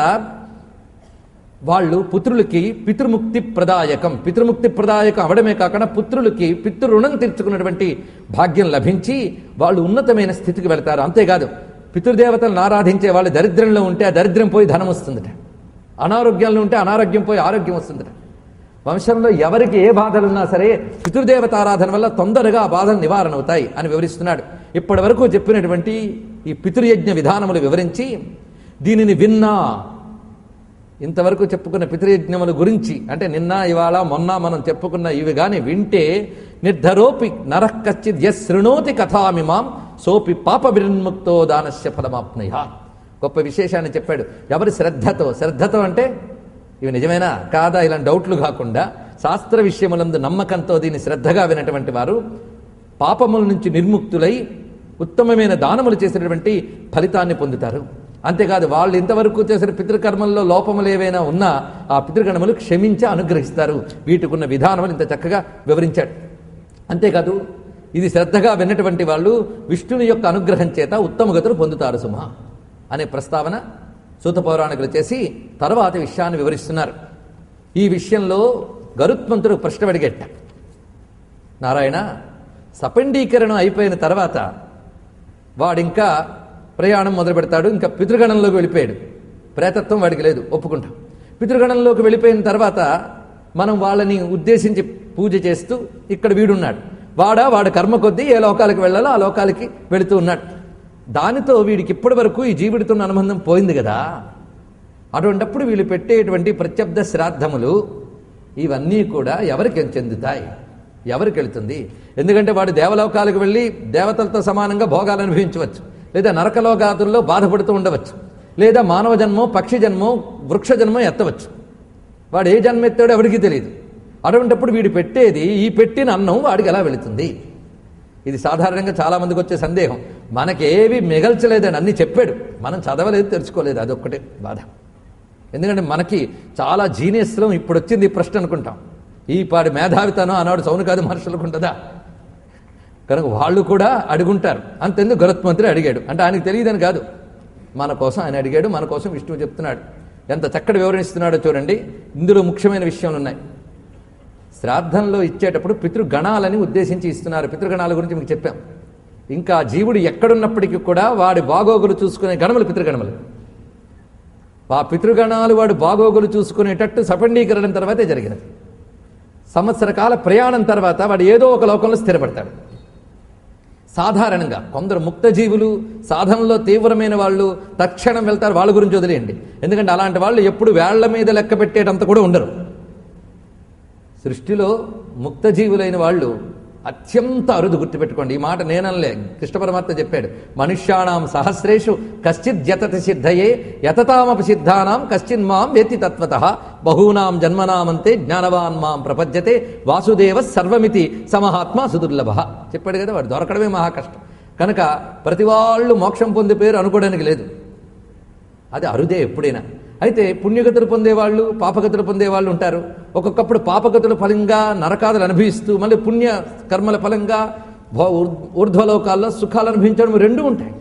వాళ్ళు పుత్రులకి పితృముక్తి ప్రదాయకం అవడమే కాకుండా పుత్రులకి పితృరుణం తీర్చుకున్నటువంటి భాగ్యం లభించి వాళ్ళు ఉన్నతమైన స్థితికి వెళతారు. అంతేకాదు పితృదేవతలను ఆరాధించే వాళ్ళు దరిద్రంలో ఉంటే ఆ దరిద్రం పోయి ధనం వస్తుందట, అనారోగ్యంలో ఉంటే అనారోగ్యం పోయి ఆరోగ్యం వస్తుందట. వంశంలో ఎవరికి ఏ బాధలున్నా సరే పితృదేవత ఆరాధన వల్ల తొందరగా ఆ బాధలు నివారణ అవుతాయి అని వివరిస్తున్నాడు. ఇప్పటి వరకు చెప్పినటువంటి ఈ పితృయజ్ఞ విధానములు వివరించి దీనిని విన్నా, ఇంతవరకు చెప్పుకున్న పితృయజ్ఞముల గురించి అంటే నిన్న ఇవాళ మొన్న మనం చెప్పుకున్న ఇవి గాని వింటే నిర్ధరోపి నరః కచ్చిద్ యస్ శృణోతి కథామిమాం సోపి పాప విన్ముక్తో దానస్య ఫలమాప్నుయాత్. గొప్ప విశేషాన్ని చెప్పాడు. ఎవరి శ్రద్ధతో అంటే ఇవి నిజమేనా కాదా ఇలాంటి డౌట్లు కాకుండా శాస్త్ర విషయములందు నమ్మకంతో దీన్ని శ్రద్ధగా వినటువంటి వారు పాపముల నుంచి నిర్ముక్తులై ఉత్తమమైన దానములు చేసినటువంటి ఫలితాన్ని పొందుతారు. అంతేకాదు వాళ్ళు ఇంతవరకు చేసిన పితృకర్మల్లో లోపములు ఏవైనా ఉన్నా ఆ పితృగణములు క్షమించి అనుగ్రహిస్తారు. వీటికున్న విధానములు ఇంత చక్కగా వివరించాడు. అంతేకాదు ఇది శ్రద్ధగా విన్నటువంటి వాళ్ళు విష్ణుని యొక్క అనుగ్రహం చేత ఉత్తమ గతులు పొందుతారు సుమా అనే ప్రస్తావన సూత పౌరాణికులు చేసి తర్వాత విషయాన్ని వివరిస్తున్నారు. ఈ విషయంలో గరుత్మంతుడు ప్రశ్న అడిగేట, నారాయణ సపండీకరణం అయిపోయిన తర్వాత వాడింకా ప్రయాణం మొదలు పెడతాడు, ఇంకా పితృగణంలోకి వెళ్ళిపోయాడు, ప్రేతత్వం వాడికి లేదు, ఒప్పుకుంటాం. పితృగణంలోకి వెళ్ళిపోయిన తర్వాత మనం వాళ్ళని ఉద్దేశించి పూజ చేస్తూ ఇక్కడ వీడున్నాడు, వాడి కర్మ కొద్దీ ఏ లోకాలకు వెళ్ళాలో ఆ లోకాలకి వెళుతూ ఉన్నాడు. దానితో వీడికి ఇప్పటి వరకు ఈ జీవుడితో అనుబంధం పోయింది కదా. అటువంటిప్పుడు వీళ్ళు పెట్టేటువంటి ప్రత్యబ్ద శ్రాద్ధములు ఇవన్నీ కూడా ఎవరికి చెందుతాయి, ఎవరికి వెళుతుంది? ఎందుకంటే వాడు దేవలోకాలకు వెళ్ళి దేవతలతో సమానంగా భోగాలు అనుభవించవచ్చు, లేదా నరకలోకాతుల్లో బాధపడుతూ ఉండవచ్చు, లేదా మానవ జన్మో పక్షి జన్మో వృక్ష జన్మో ఎత్తవచ్చు. వాడు ఏ జన్మ ఎత్తాడో ఎవరికి తెలియదు. అటువంటిప్పుడు వీడు పెట్టేది ఈ పెట్టిన అన్నం వాడికి ఎలా వెళుతుంది? ఇది సాధారణంగా చాలామందికి వచ్చే సందేహం. మనకేవి మిగల్చలేదని అన్ని చెప్పాడు, మనం చదవలేదు, తెలుసుకోలేదు, అదొక్కటే బాధ. ఎందుకంటే మనకి చాలా జీనియస్లో ఇప్పుడు వచ్చింది ఈ ప్రశ్న అనుకుంటాం. ఈ పాడి మేధావితనం ఆనాడు సౌనకాది మహర్షులకు ఉంటుందా? కనుక వాళ్ళు కూడా అడుగుంటారు. అంతెందుకు గరుత్మంతుడు అడిగాడు అంటే ఆయనకు తెలియదని కాదు, మన కోసం ఆయన అడిగాడు, మన కోసం విష్ణువు చెప్తున్నాడు. ఎంత చక్కటి వివరణిస్తున్నాడో చూడండి. ఇందులో ముఖ్యమైన విషయాలు ఉన్నాయి. శ్రాద్ధంలో ఇచ్చేటప్పుడు పితృగణాలని ఉద్దేశించి ఇస్తున్నారు. పితృగణాల గురించి మీకు చెప్పాం. ఇంకా జీవుడు ఎక్కడున్నప్పటికీ కూడా వాడి బాగోగులు చూసుకునే గణములు పితృగణములు. ఆ పితృగణాలు వాడు బాగోగులు చూసుకునేటట్టు సపండీకరణం తర్వాతే జరిగినది. సంవత్సర కాల ప్రయాణం తర్వాత వాడు ఏదో ఒక లోకంలో స్థిరపడతాడు. సాధారణంగా కొందరు ముక్త జీవులు సాధనలో తీవ్రమైన వాళ్ళు తక్షణం వెళ్తారు, వాళ్ళ గురించి వదిలేయండి. ఎందుకంటే అలాంటి వాళ్ళు ఎప్పుడు వేళ్ల మీద లెక్క పెట్టేటంత కూడా ఉండరు. సృష్టిలో ముక్త జీవులైన వాళ్ళు అత్యంత అరుదు. గుర్తుపెట్టుకోండి ఈ మాట, నేనలే, కృష్ణ పరమాత్మ చెప్పాడు. మనుష్యాణం సహస్రేషు కశ్చిత్ యతతి సిద్ధయే యతతామపి సిద్ధానాం కశ్చిన్ మాం వేత్తి తత్వతః బహూనాం జన్మనామంతే జ్ఞానవాన్ మాం ప్రపద్యతే వాసుదేవ సర్వమితి సమహాత్మ సుదుర్లభ చెప్పాడు కదా. వాడు దొరకడమే మహా కష్టం. కనుక ప్రతి వాళ్ళు మోక్షం పొందే పేరు అనుకోవడానికి లేదు, అది అరుదే ఎప్పుడైనా. అయితే పుణ్యగతులు పొందేవాళ్ళు పాపగతులు పొందేవాళ్ళు ఉంటారు. ఒక్కొక్కప్పుడు పాపగతుల ఫలంగా నరకాదులు అనుభవిస్తూ మళ్ళీ పుణ్య కర్మల ఫలంగా ఊర్ధ్వలోకాల్లో సుఖాలు అనుభవించడం రెండూ ఉంటాయి.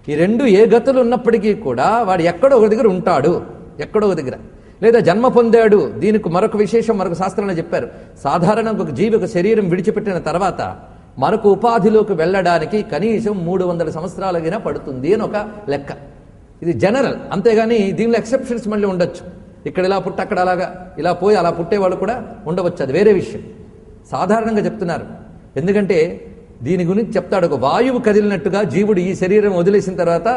ఈ రెండు ఏ గతులు ఉన్నప్పటికీ కూడా వాడు ఎక్కడో ఒక దగ్గర ఉంటాడు, ఎక్కడో ఒక దగ్గర. లేదా జన్మ పొందాడు. దీనికి మరొక విశేషం మరొక శాస్త్రంలో చెప్పారు. సాధారణంగా ఒక జీవి ఒక శరీరం విడిచిపెట్టిన తర్వాత మరొక ఉపాధిలోకి వెళ్ళడానికి కనీసం 300 సంవత్సరాలైనా పడుతుంది అని ఒక లెక్క. ఇది జనరల్, అంతేగాని దీనిలో ఎక్సెప్షన్స్ మళ్ళీ ఉండొచ్చు. ఇక్కడ ఇలా పుట్టి అక్కడ అలాగా ఇలా పోయి అలా పుట్టేవాళ్ళు కూడా ఉండవచ్చు, అది వేరే విషయం. సాధారణంగా చెప్తున్నారు. ఎందుకంటే దీని గురించి చెప్తాడు. ఒక వాయువు కదిలినట్టుగా జీవుడు ఈ శరీరం వదిలేసిన తర్వాత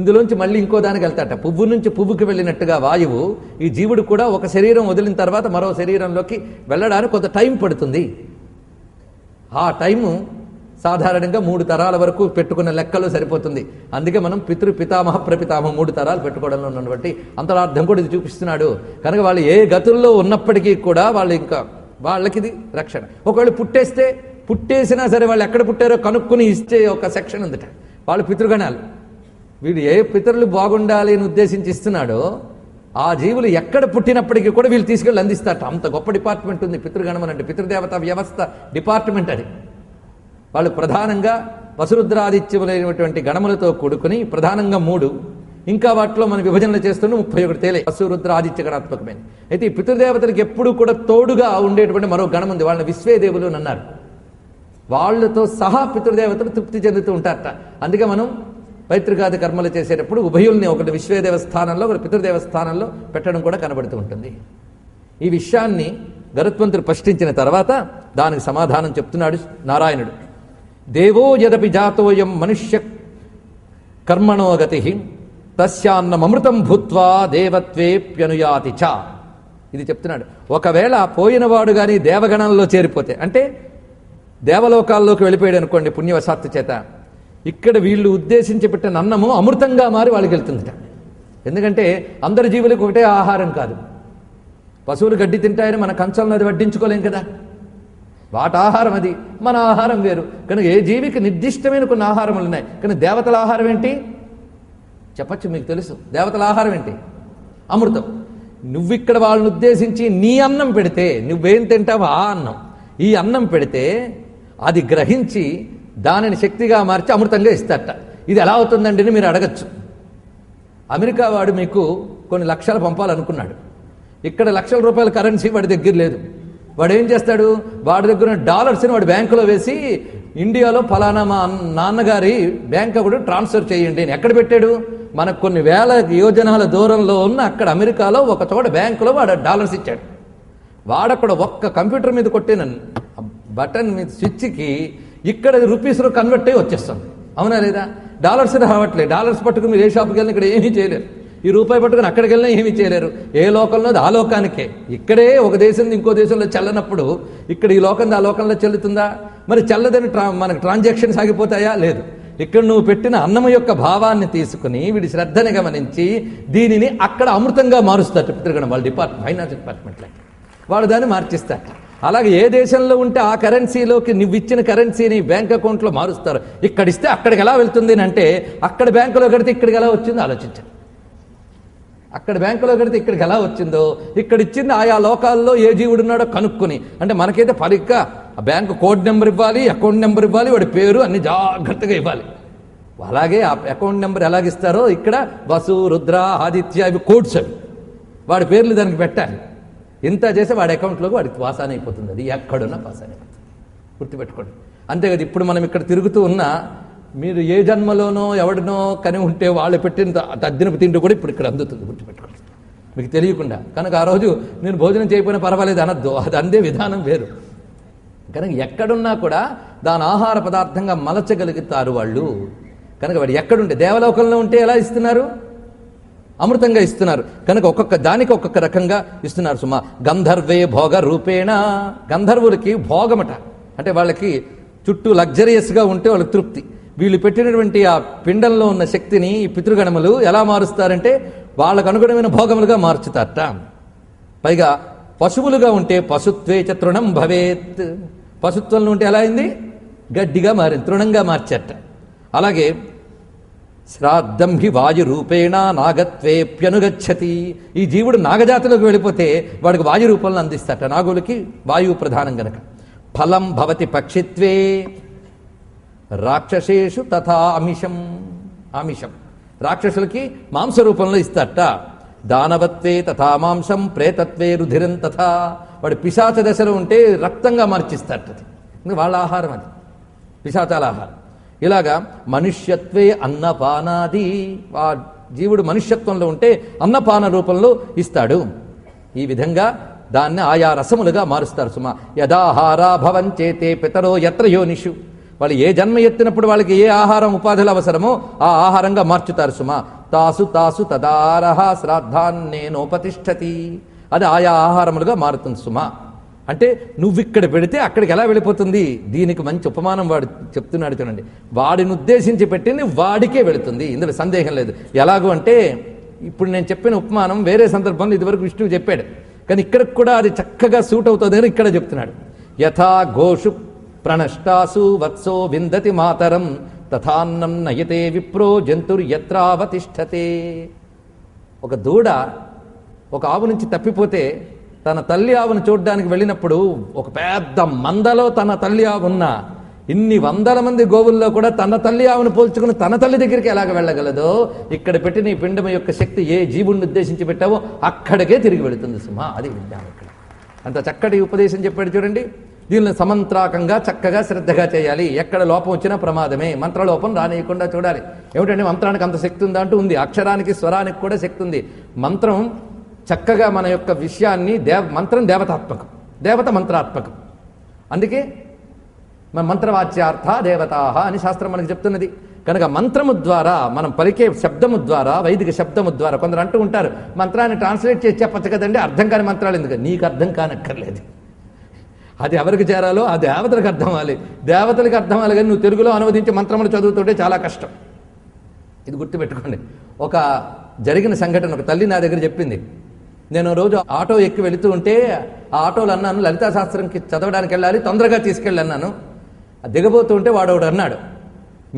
ఇందులోంచి మళ్ళీ ఇంకో దానికి వెళ్తాట. పువ్వు నుంచి పువ్వుకి వెళ్ళినట్టుగా వాయువు ఈ జీవుడు కూడా ఒక శరీరం వదిలిన తర్వాత మరో శరీరంలోకి వెళ్ళడానికి కొంత టైం పడుతుంది. ఆ టైము సాధారణంగా 3 తరాల వరకు పెట్టుకున్న లెక్కలో సరిపోతుంది. అందుకే మనం పితామహ ప్రపితామహ 3 తరాలు పెట్టుకోవడంలో ఉన్నటువంటి అంతరార్థం కూడా ఇది చూపిస్తున్నాడు. కనుక వాళ్ళు ఏ గతుల్లో ఉన్నప్పటికీ కూడా వాళ్ళు ఇంకా వాళ్ళకి ఇది రక్షణ. ఒకవేళ పుట్టేసినా సరే వాళ్ళు ఎక్కడ పుట్టారో కనుక్కుని ఇచ్చే ఒక సెక్షన్ ఉందట. వాళ్ళు పితృగణాలు. వీడు ఏ పితరులు బాగుండాలి అని ఉద్దేశించి ఇస్తున్నాడో ఆ జీవులు ఎక్కడ పుట్టినప్పటికీ కూడా వీళ్ళు తీసుకెళ్ళి అందిస్తారట. అంత గొప్ప డిపార్ట్మెంట్ ఉంది పితృగణం అంటే, పితృదేవత వ్యవస్థ డిపార్ట్మెంట్ అది. వాళ్ళు ప్రధానంగా వసురుద్రాదిత్యములైనటువంటి గణములతో కూడుకుని ప్రధానంగా 3, ఇంకా వాటిలో మనం విభజనలు చేస్తున్న 31 తేలే వసురుద్ర ఆదిత్య గణాత్మకమైన. అయితే ఈ పితృదేవతలకు ఎప్పుడూ కూడా తోడుగా ఉండేటువంటి మరో గణం ఉంది, వాళ్ళని విశ్వేదేవులు అని అన్నారు. వాళ్లతో సహా పితృదేవతలు తృప్తి చెందుతూ ఉంటారట. అందుకే మనం పైతృకాది కర్మలు చేసేటప్పుడు ఉభయుల్ని ఒకటి విశ్వేదేవ స్థానంలో ఒకటి పితృదేవ స్థానంలో పెట్టడం కూడా కనబడుతూ ఉంటుంది. ఈ విషయాన్ని గరుత్మంతుడు ప్రశ్నించిన తర్వాత దానికి సమాధానం చెప్తున్నాడు నారాయణుడు. దేవో యదపి జాతోయం మనుష్య కర్మణోగతి తస్యాన్నమృతం భూత్వా దేవత్వేప్యనుయాతి చ. ఇది చెప్తున్నాడు. ఒకవేళ పోయినవాడు కానీ దేవగణంలో చేరిపోతే, అంటే దేవలోకాల్లోకి వెళ్ళిపోయాడు అనుకోండి పుణ్యవశాత్తు చేత, ఇక్కడ వీళ్ళు ఉద్దేశించి పెట్టిన అన్నము అమృతంగా మారి వాళ్ళకి వెళ్తుందిట. ఎందుకంటే అందరి జీవులకు ఒకటే ఆహారం కాదు. పశువులు గడ్డి తింటాయని మన కంచంలో అది వడ్డించుకోలేం కదా, వాటి ఆహారం అది, మన ఆహారం వేరు. కనుక ఏ జీవికి నిర్దిష్టమైన కొన్ని ఆహారములు ఉన్నాయి. కానీ దేవతల ఆహారం ఏంటి చెప్పచ్చు, మీకు తెలుసు. దేవతల ఆహారం ఏంటి? అమృతం. నువ్విక్కడ వాళ్ళని ఉద్దేశించి నీ అన్నం పెడితే, నువ్వేం తింటావు ఆ అన్నం, ఈ అన్నం పెడితే అది గ్రహించి దానిని శక్తిగా మార్చి అమృతంగా ఇస్తారట. ఇది ఎలా అవుతుందండి అని మీరు అడగచ్చు. అమెరికా వాడు మీకు కొన్ని లక్షలు పంపాలనుకున్నాడు. ఇక్కడ లక్షల రూపాయల కరెన్సీ వాడి దగ్గర లేదు. వాడు ఏం చేస్తాడు, వాడి దగ్గర డాలర్స్ని వాడు బ్యాంకులో వేసి ఇండియాలో ఫలానా మా నాన్నగారి బ్యాంక్ అకౌంట్ ట్రాన్స్ఫర్ చేయండి అని ఎక్కడ పెట్టాడు? మనకు కొన్ని వేల యోజనాల దూరంలో ఉన్న అక్కడ అమెరికాలో ఒక చోట బ్యాంకులో వాడు డాలర్స్ ఇచ్చాడు. వాడక్కడ ఒక్క కంప్యూటర్ మీద కొట్టిన బటన్ మీద స్విచ్కి ఇక్కడ రూపీస్లో కన్వర్ట్ అయ్యి వచ్చేస్తుంది. అవునా లేదా? డాలర్స్ రావట్లేదు. డాలర్స్ పట్టుకుని మీరు ఏ షాప్కి వెళ్ళినా ఇక్కడ ఏమీ చేయలేరు. ఈ రూపాయి పట్టుకుని అక్కడికి వెళ్ళినా ఏమీ చేయలేరు. ఏ లోకంలో ఆ లోకానికే. ఇక్కడే ఒక దేశం ఇంకో దేశంలో చెల్లనప్పుడు ఇక్కడ ఈ లోకంలో ఆ లోకంలో చెల్లుతుందా? మరి చెల్లదని మనకు ట్రాన్సాక్షన్ సాగిపోతాయా? లేదు. ఇక్కడ నువ్వు పెట్టిన అన్నం యొక్క భావాన్ని తీసుకుని వీడి శ్రద్ధని గమనించి దీనిని అక్కడ అమృతంగా మారుస్తారు పితృగణం. వాళ్ళ ఫైనాన్స్ డిపార్ట్మెంట్లో వాడు దాన్ని మార్చిస్తారు. అలాగే ఏ దేశంలో ఉంటే ఆ కరెన్సీలోకి నువ్వు ఇచ్చిన కరెన్సీని బ్యాంక్ అకౌంట్లో మారుస్తారు. ఇక్కడిస్తే అక్కడికి ఎలా వెళ్తుంది అంటే, అక్కడ బ్యాంకులో కడితే ఇక్కడికి ఎలా వచ్చిందో ఆలోచించండి. అక్కడ బ్యాంకులో కడితే ఇక్కడికి ఎలా వచ్చిందో, ఇక్కడ ఇచ్చింది ఆయా లోకాల్లో ఏ జీవుడు ఉన్నాడో కనుక్కొని, అంటే మనకైతే పరీక్ష బ్యాంకు కోడ్ నెంబర్ ఇవ్వాలి, అకౌంట్ నెంబర్ ఇవ్వాలి, వాడి పేరు అన్ని జాగ్రత్తగా ఇవ్వాలి. అలాగే ఆ అకౌంట్ నెంబర్ ఎలాగిస్తారో ఇక్కడ వసు, రుద్ర, ఆదిత్య ఇవి కోడ్స్, అవి వాడి పేర్లు దానికి పెట్టాలి. ఇంత చేసి వాడి అకౌంట్లోకి వాడికి పాసాన్ అయిపోతుంది. అది ఎక్కడున్నా పాసాన్ అయిపోతుంది. గుర్తుపెట్టుకోండి. అంతేకాదు ఇప్పుడు మనం ఇక్కడ తిరుగుతూ ఉన్నా మీరు ఏ జన్మలోనో ఎవడినో కని ఉంటే వాళ్ళు పెట్టిన తద్దినపు తిండి కూడా ఇప్పుడు ఇక్కడ అందుతుంది. గుర్తుపెట్టుకోండి, మీకు తెలియకుండా. కనుక ఆ రోజు నేను భోజనం చేయకపోయినా పర్వాలేదు అనద్దు, అది అందే విధానం వేరు. కనుక ఎక్కడున్నా కూడా దాని ఆహార పదార్థంగా మలచగలుగుతారు వాళ్ళు. కనుక వాడు ఎక్కడుంటే దేవలోకంలో ఉంటే ఎలా ఇస్తున్నారు? అమృతంగా ఇస్తున్నారు. కనుక ఒక్కొక్క దానికి ఒక్కొక్క రకంగా ఇస్తున్నారు. సుమా గంధర్వే భోగ రూపేణ. గంధర్వులకి భోగమట, అంటే వాళ్ళకి చుట్టూ లగ్జరియస్గా ఉంటే వాళ్ళకి తృప్తి. వీళ్ళు పెట్టినటువంటి ఆ పిండంలో ఉన్న శక్తిని ఈ పితృగణములు ఎలా మారుస్తారంటే వాళ్ళకు అనుగుణమైన భోగములుగా మార్చుతారట. పైగా పశువులుగా ఉంటే పశుత్వే చ తృణం భవేత్. పశుత్వంలో ఉంటే ఎలా అయింది? గడ్డిగా మారింది, తృణంగా మార్చారట. అలాగే శ్రాద్ధం హి వాయు రూపేణ నాగత్వేప్యనుగచ్చతి. ఈ జీవుడు నాగజాతిలోకి వెళ్ళిపోతే వాడికి వాయు రూపంలో అందిస్తారట. నాగులకి వాయువు ప్రధానం గనక. ఫలం భవతి పక్షిత్వే రాక్షసేషు తథా అమిషం. ఆమిషం రాక్షసులకి మాంస రూపంలో ఇస్తారట. దానవత్వే తథా మాంసం ప్రేతత్వే రుధిరం తథా. వాడు పిశాచ దశలో ఉంటే రక్తంగా మార్చిస్తారట. వాళ్ళ ఆహారం అది, పిశాచాల ఆహారం. ఇలాగా మనుష్యత్వే అన్నపానాది. ఆ జీవుడు మనుష్యత్వంలో ఉంటే అన్నపాన రూపంలో ఇస్తాడు. ఈ విధంగా దాన్ని ఆయా రసములుగా మారుస్తారు. సుమా యదాహారా భవంచేతే పితరో యత్ర యోనిషు. వాళ్ళు ఏ జన్మ ఎత్తినప్పుడు వాళ్ళకి ఏ ఆహారం ఉపాధులు అవసరమో ఆ ఆహారంగా మార్చుతారు. సుమా తాసు తాసు తదారహ శ్రాద్ధాన్నేనోపతిష్టతి. అది ఆయా ఆహారములుగా మారుతుంది. సుమా అంటే నువ్విక్కడ పెడితే అక్కడికి ఎలా వెళ్ళిపోతుంది? దీనికి మంచి ఉపమానం వాడు చెప్తున్నాడు చూడండి. వాడిని ఉద్దేశించి పెట్టింది వాడికే వెళుతుంది, ఇందులో సందేహం లేదు. ఎలాగో అంటే ఇప్పుడు నేను చెప్పిన ఉపమానం వేరే సందర్భంలో ఇదివరకు విష్ణువు చెప్పాడు, కానీ ఇక్కడికి కూడా అది చక్కగా సూట్ అవుతుంది అని ఇక్కడ చెప్తున్నాడు. యథా గోషు ప్రణష్టాసు వత్సో విందతి మాతరం తథాన్నం నయతే విప్రో జంతుర్యత్రావతిష్టతే. ఒక దూడ ఒక ఆవు నుంచి తప్పిపోతే తన తల్లి ఆవును చూడడానికి వెళ్ళినప్పుడు ఒక పెద్ద మందలో తన తల్లి ఆవు ఉన్నా ఇన్ని వందల మంది గోవుల్లో కూడా తన తల్లి ఆవును పోల్చుకుని తన తల్లి దగ్గరికి ఎలాగ వెళ్ళగలదో ఇక్కడ పెట్టిన ఈ పిండం యొక్క శక్తి ఏ జీవుణ్ణి ఉద్దేశించి పెట్టావో అక్కడికే తిరిగి వెళుతుంది సుమా. అది విజ్ఞానం. ఇక్కడ అంత చక్కటి ఉపదేశం చెప్పాడు చూడండి. దీనిని సమంత్రాకంగా చక్కగా శ్రద్ధగా చేయాలి. ఎక్కడ లోపం వచ్చినా ప్రమాదమే. మంత్రలోపం రానియకుండా చూడాలి. ఏమిటంటే మంత్రానికి అంత శక్తి ఉందా అంటూ ఉంది. అక్షరానికి స్వరానికి కూడా శక్తి ఉంది. మంత్రం చక్కగా మన యొక్క విషయాన్ని మంత్రం దేవతాత్మకం, దేవత మంత్రాత్మకం. అందుకే మంత్రవాచ్యార్థ దేవతాహ అని శాస్త్రం మనకి చెప్తున్నది. కనుక మంత్రము ద్వారా మనం పలికే శబ్దము ద్వారా, వైదిక శబ్దము ద్వారా, కొందరు అంటూ ఉంటారు మంత్రాన్ని ట్రాన్స్లేట్ చేసి చెప్పచ్చు కదండి, అర్థం కాని మంత్రాలు ఎందుకు? నీకు అర్థం కానక్కర్లేదు. అది ఎవరికి చేరాలో ఆ దేవతలకు అర్థం అవ్వాలి. దేవతలకు అర్థం అవ్వాలి కానీ నువ్వు తెలుగులో అనువదించి మంత్రములు చదువుతుంటే చాలా కష్టం. ఇది గుర్తుపెట్టుకోండి. ఒక జరిగిన సంఘటన ఒక తల్లి నా దగ్గర చెప్పింది. నేను రోజు ఆటో ఎక్కి వెళుతూ ఉంటే ఆ ఆటోలో అన్నాను లలితా శాస్త్రంకి చదవడానికి వెళ్ళాలి, తొందరగా తీసుకెళ్ళన్నాను. దిగబోతూ ఉంటే వాడోడు అన్నాడు,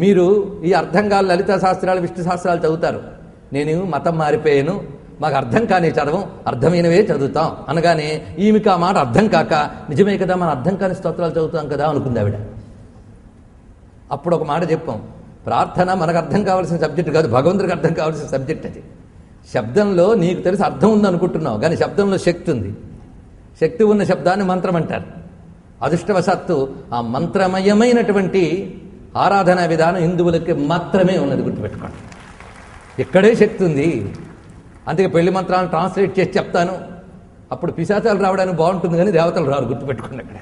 మీరు ఈ అర్థం కాని లలితా శాస్త్రాలు విష్ణు శాస్త్రాలు చదువుతారు, నేను మతం మారిపోయాను, మాకు అర్థం కాని చదవం, అర్థమైనవే చదువుతాం అనగానే ఈమెకి ఆ మాట అర్థం కాక నిజమే కదా మనం అర్థం కాని స్తోత్రాలు చదువుతాం కదా అనుకుంది ఆవిడ. అప్పుడు ఒక మాట చెప్పాం, ప్రార్థన మనకు అర్థం కావాల్సిన సబ్జెక్ట్ కాదు, భగవంతుడికి అర్థం కావాల్సిన సబ్జెక్ట్ అది. శబ్దంలో నీకు తెలిసి అర్థం ఉంది అనుకుంటున్నావు కానీ శబ్దంలో శక్తి ఉంది. శక్తి ఉన్న శబ్దాన్ని మంత్రం అంటారు. అదృష్టవశాత్తు ఆ మంత్రమయమైనటువంటి ఆరాధనా విధానం హిందువులకి మాత్రమే ఉన్నది, గుర్తుపెట్టుకోండి. ఇక్కడే శక్తి ఉంది. అందుకే పెళ్లి మంత్రాలను ట్రాన్స్లేట్ చేసి చెప్తాను, అప్పుడు పిశాచాలు రావడానికి బాగుంటుంది కానీ దేవతలు రారు, గుర్తుపెట్టుకోండి. అక్కడ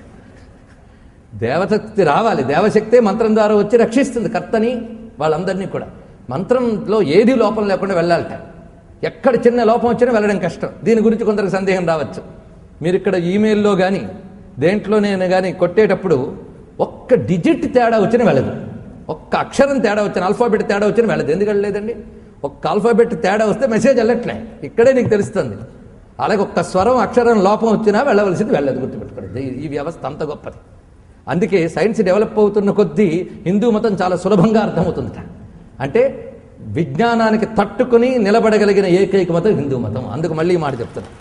దేవశక్తి రావాలి. దేవశక్తే మంత్రం ద్వారా వచ్చి రక్షిస్తుంది కర్తని వాళ్ళందరినీ కూడా. మంత్రంలో ఏది లోపం లేకుండా వెళ్ళాలట. ఎక్కడ చిన్న లోపం వచ్చినా వెళ్ళడం కష్టం. దీని గురించి కొందరికి సందేహం రావచ్చు. మీరు ఇక్కడ ఈమెయిల్లో కానీ దేంట్లోనే కానీ కొట్టేటప్పుడు ఒక్క డిజిట్ తేడా వచ్చినా వెళ్ళదు, ఒక్క అక్షరం తేడా వచ్చిన ఆల్ఫాబెట్ తేడా వచ్చినా వెళ్ళదు. ఎందుకు వెళ్ళలేదండి? ఒక్క ఆల్ఫాబెట్ తేడా వస్తే మెసేజ్ వెళ్ళట్లే, ఇక్కడే నీకు తెలుస్తుంది. అలాగే ఒక్క స్వరం అక్షరం లోపం వచ్చినా వెళ్ళవలసింది వెళ్ళదు, గుర్తుపెట్టుకోండి. ఈ వ్యవస్థ అంత గొప్పది. అందుకే సైన్స్ డెవలప్ అవుతున్న కొద్దీ హిందూ మతం చాలా సులభంగా అర్థమవుతుందట. అంటే విజ్ఞానానికి తట్టుకుని నిలబడగలిగిన ఏకైక మతం హిందూ మతం. అందుకు మళ్ళీ మాట చెప్తున్నాడు.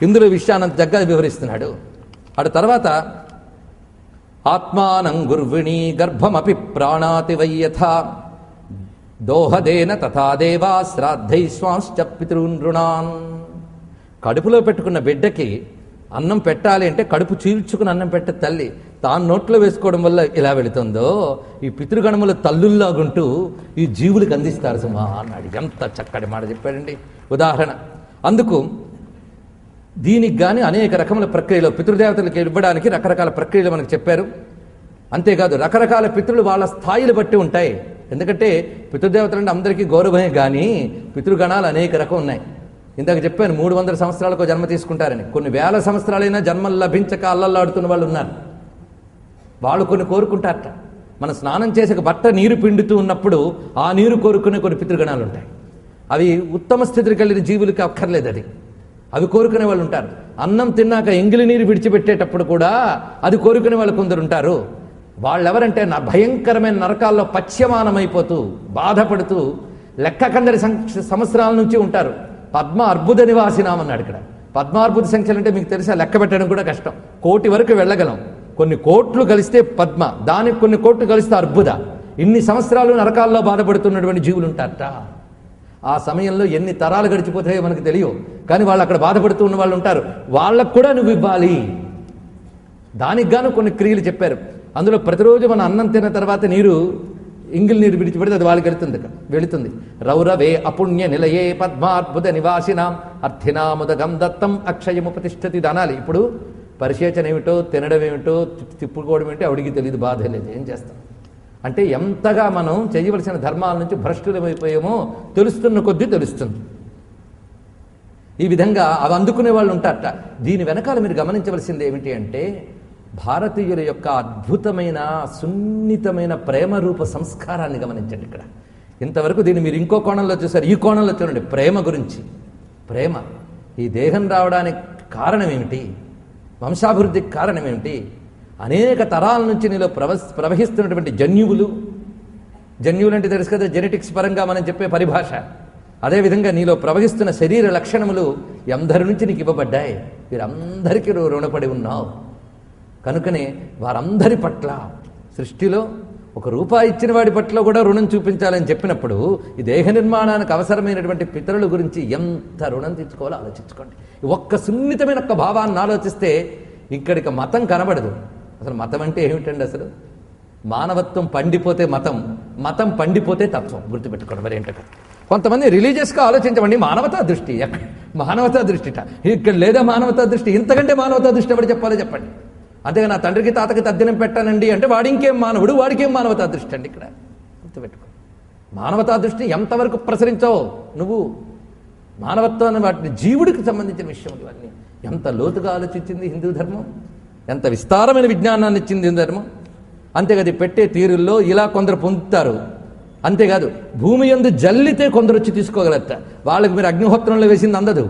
ఇందులో విషయాన్ని జగ్గా వివరిస్తున్నాడు. అటు తర్వాత ఆత్మానం గుర్విణి గర్భమపి ప్రాణాతి వయ్యథా దోహదేన తథా దేవా శ్రాద్ధై స్వాంశ్చ పితృనృణాన్. కడుపులో పెట్టుకున్న బిడ్డకి అన్నం పెట్టాలి అంటే కడుపు చీల్చుకుని అన్నం పెట్టే తల్లి తాను నోట్లో వేసుకోవడం వల్ల ఇలా వెళుతుందో ఈ పితృగణముల తల్లుల్లాగుంటూ ఈ జీవులకు అందిస్తారు సుమా అన్నాడు. ఎంత చక్కటి మాట చెప్పాడండి. ఉదాహరణ అందుకు దీనికి కానీ అనేక రకముల ప్రక్రియలు పితృదేవతలకు ఇవ్వడానికి రకరకాల ప్రక్రియలు మనకు చెప్పారు. అంతేకాదు రకరకాల పితృలు వాళ్ళ స్థాయిలు బట్టి ఉంటాయి. ఎందుకంటే పితృదేవతలు అంటే అందరికీ గౌరవమే, కానీ పితృగణాలు అనేక రకం ఉన్నాయి. ఇందాక చెప్పాను 300 సంవత్సరాలకు జన్మ తీసుకుంటారని. కొన్ని వేల సంవత్సరాలైనా జన్మలు లభించక అల్లల్లాడుతున్న వాళ్ళు ఉన్నారు. వాళ్ళు కొన్ని కోరుకుంటారట. మనం స్నానం చేసే బట్ట నీరు పిండుతూ ఉన్నప్పుడు ఆ నీరు కోరుకునే కొన్ని పితృగణాలు ఉంటాయి. అవి ఉత్తమ స్థితికి వెళ్ళిన జీవులకి అక్కర్లేదు, అది అవి కోరుకునే వాళ్ళు ఉంటారు. అన్నం తిన్నాక ఎంగిలి నీరు విడిచిపెట్టేటప్పుడు కూడా అది కోరుకునే వాళ్ళు కొందరు ఉంటారు. వాళ్ళెవరంటే నా భయంకరమైన నరకాల్లో పచ్యమానమైపోతూ బాధపడుతూ లెక్క కందరి సంవత్సరాల నుంచి ఉంటారు. పద్మ అర్బుద నివాసినామన్నాడు. ఇక్కడ పద్మార్బుద సంఖ్యలు అంటే మీకు తెలిసా, లెక్క పెట్టడం కూడా కష్టం. 1 కోటి వరకు వెళ్ళగలం. కొన్ని కోట్లు కలిస్తే పద్మ, దానికి కొన్ని కోట్లు కలిస్తే అర్బుద. ఇన్ని సంవత్సరాలు నరకాల్లో బాధపడుతున్నటువంటి జీవులు ఉంటారట. ఆ సమయంలో ఎన్ని తరాలు గడిచిపోతాయో మనకు తెలియవు, కానీ వాళ్ళు అక్కడ బాధపడుతూ ఉన్న వాళ్ళు ఉంటారు. వాళ్ళకు కూడా నువ్వు ఇవ్వాలి. దానికి గాను కొన్ని క్రియలు చెప్పారు. అందులో ప్రతిరోజు మన అన్నం తిన్న తర్వాత నీరు ఇంగిల్ నీరు విడిచిపెడితే అది వాళ్ళకి వెళుతుంది. రౌరవే అపుణ్య నిలయే పద్మార్బుద నివాసినాం అర్థినాముదగం దత్తం అక్షయముపతిష్టతి అనాలి. ఇప్పుడు పరిశేచన ఏమిటో తినడం ఏమిటో తిప్పుకోవడం ఏమిటో ఆవిడికి తెలియదు, బాధ లేదు. ఏం చేస్తాం అంటే ఎంతగా మనం చేయవలసిన ధర్మాల నుంచి భ్రష్టులమైపోయామో తెలుస్తున్న కొద్దీ తెలుస్తుంది. ఈ విధంగా అవి అందుకునే వాళ్ళు ఉంటారట. దీని వెనకాల మీరు గమనించవలసింది ఏమిటి అంటే భారతీయుల యొక్క అద్భుతమైన సున్నితమైన ప్రేమ రూప సంస్కారాన్ని గమనించండి. ఇక్కడ ఇంతవరకు దీన్ని మీరు ఇంకో కోణంలో చూసారు, ఈ కోణంలో చూడండి. ప్రేమ గురించి. ప్రేమ ఈ దేహం రావడానికి కారణం ఏమిటి? వంశాభివృద్ధికి కారణం ఏమిటి? అనేక తరాల నుంచి నీలో ప్రవహిస్తున్నటువంటి జన్యువులు అంటే తెలుసు కదా, జెనెటిక్స్ పరంగా మనం చెప్పే పరిభాష. అదేవిధంగా నీలో ప్రవహిస్తున్న శరీర లక్షణములు ఎందరి నుంచి నీకు ఇవ్వబడ్డాయి, వీరందరికీ రుణపడి ఉన్నావు. కనుకనే వారందరి పట్ల సృష్టిలో ₹1 ఇచ్చిన వాడి పట్ల కూడా రుణం చూపించాలని చెప్పినప్పుడు ఈ దేహ నిర్మాణానికి అవసరమైనటువంటి పితరుల గురించి ఎంత రుణం తీర్చుకోవాలో ఆలోచించుకోండి. ఒక్క సున్నితమైన ఒక్క భావాన్ని ఆలోచిస్తే ఇక్కడికి మతం కనబడదు. అసలు మతం అంటే ఏమిటండి? అసలు మానవత్వం పండిపోతే మతం, మతం పండిపోతే తత్వం. గుర్తుపెట్టుకోండి. మరి ఏంటో కొంతమంది రిలీజియస్గా ఆలోచించమండి, మానవతా దృష్టి. మానవతా దృష్టిట ఇక్కడ లేదా? మానవతా దృష్టి ఇంతకంటే మానవతా దృష్టి ఎవరు చెప్పాలో చెప్పండి. అంతేగా నా తండ్రికి తాతకి తద్దినం పెట్టానండి అంటే వాడి ఇంకేం మానవుడు, వాడికేం మానవతా దృష్టి అండి. ఇక్కడ గుర్తుపెట్టుకో. మానవతా దృష్టి ఎంతవరకు ప్రసరించావు నువ్వు? మానవత్వాన్ని వాటిని జీవుడికి సంబంధించిన విషయం ఇవన్నీ ఎంత లోతుగా ఆలోచించింది హిందూ ధర్మం, ఎంత విస్తారమైన విజ్ఞానాన్ని ఇచ్చింది హిందూ ధర్మం. అంతేకాదు పెట్టే తీరుల్లో ఇలా కొందరు పొందుతారు. అంతేకాదు భూమి యందు జల్లితే కొందరు వచ్చి తీసుకోగలట. వాళ్ళకి మీరు అగ్నిహోత్రంలో వేసింది అందదు,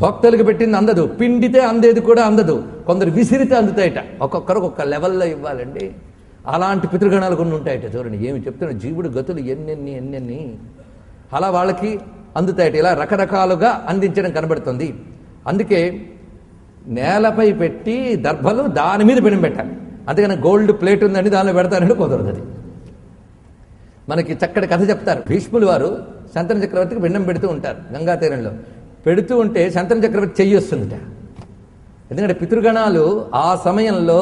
భోక్తలకు పెట్టింది అందదు, పిండితే అందేది కూడా అందదు. కొందరు విసిరితే అందుతాయట. ఒక్కొక్కరు ఒక్కొక్క లెవెల్లో ఇవ్వాలండి. అలాంటి పితృగణాలు కొన్ని ఉంటాయట. చూడండి ఏమి చెప్తున్నా, జీవుడు గతులు ఎన్నెన్ని అలా వాళ్ళకి అందుతాయట. ఇలా రకరకాలుగా అందించడం కనబడుతుంది. అందుకే నేలపై పెట్టి దర్భలు దాని మీద పిండం పెట్టాలి. అందుకని గోల్డ్ ప్లేట్ ఉందండి దానిలో పెడతానంటే కుదరదు. అది మనకి చక్కటి కథ చెప్తారు. భీష్ములు వారు శంతన చక్రవర్తికి పిండం పెడుతూ ఉంటారు. గంగా తీరంలో పెడుతూ ఉంటే శంతన చక్రవర్తి చెయ్యి వస్తుందిట. ఎందుకంటే పితృగణాలు ఆ సమయంలో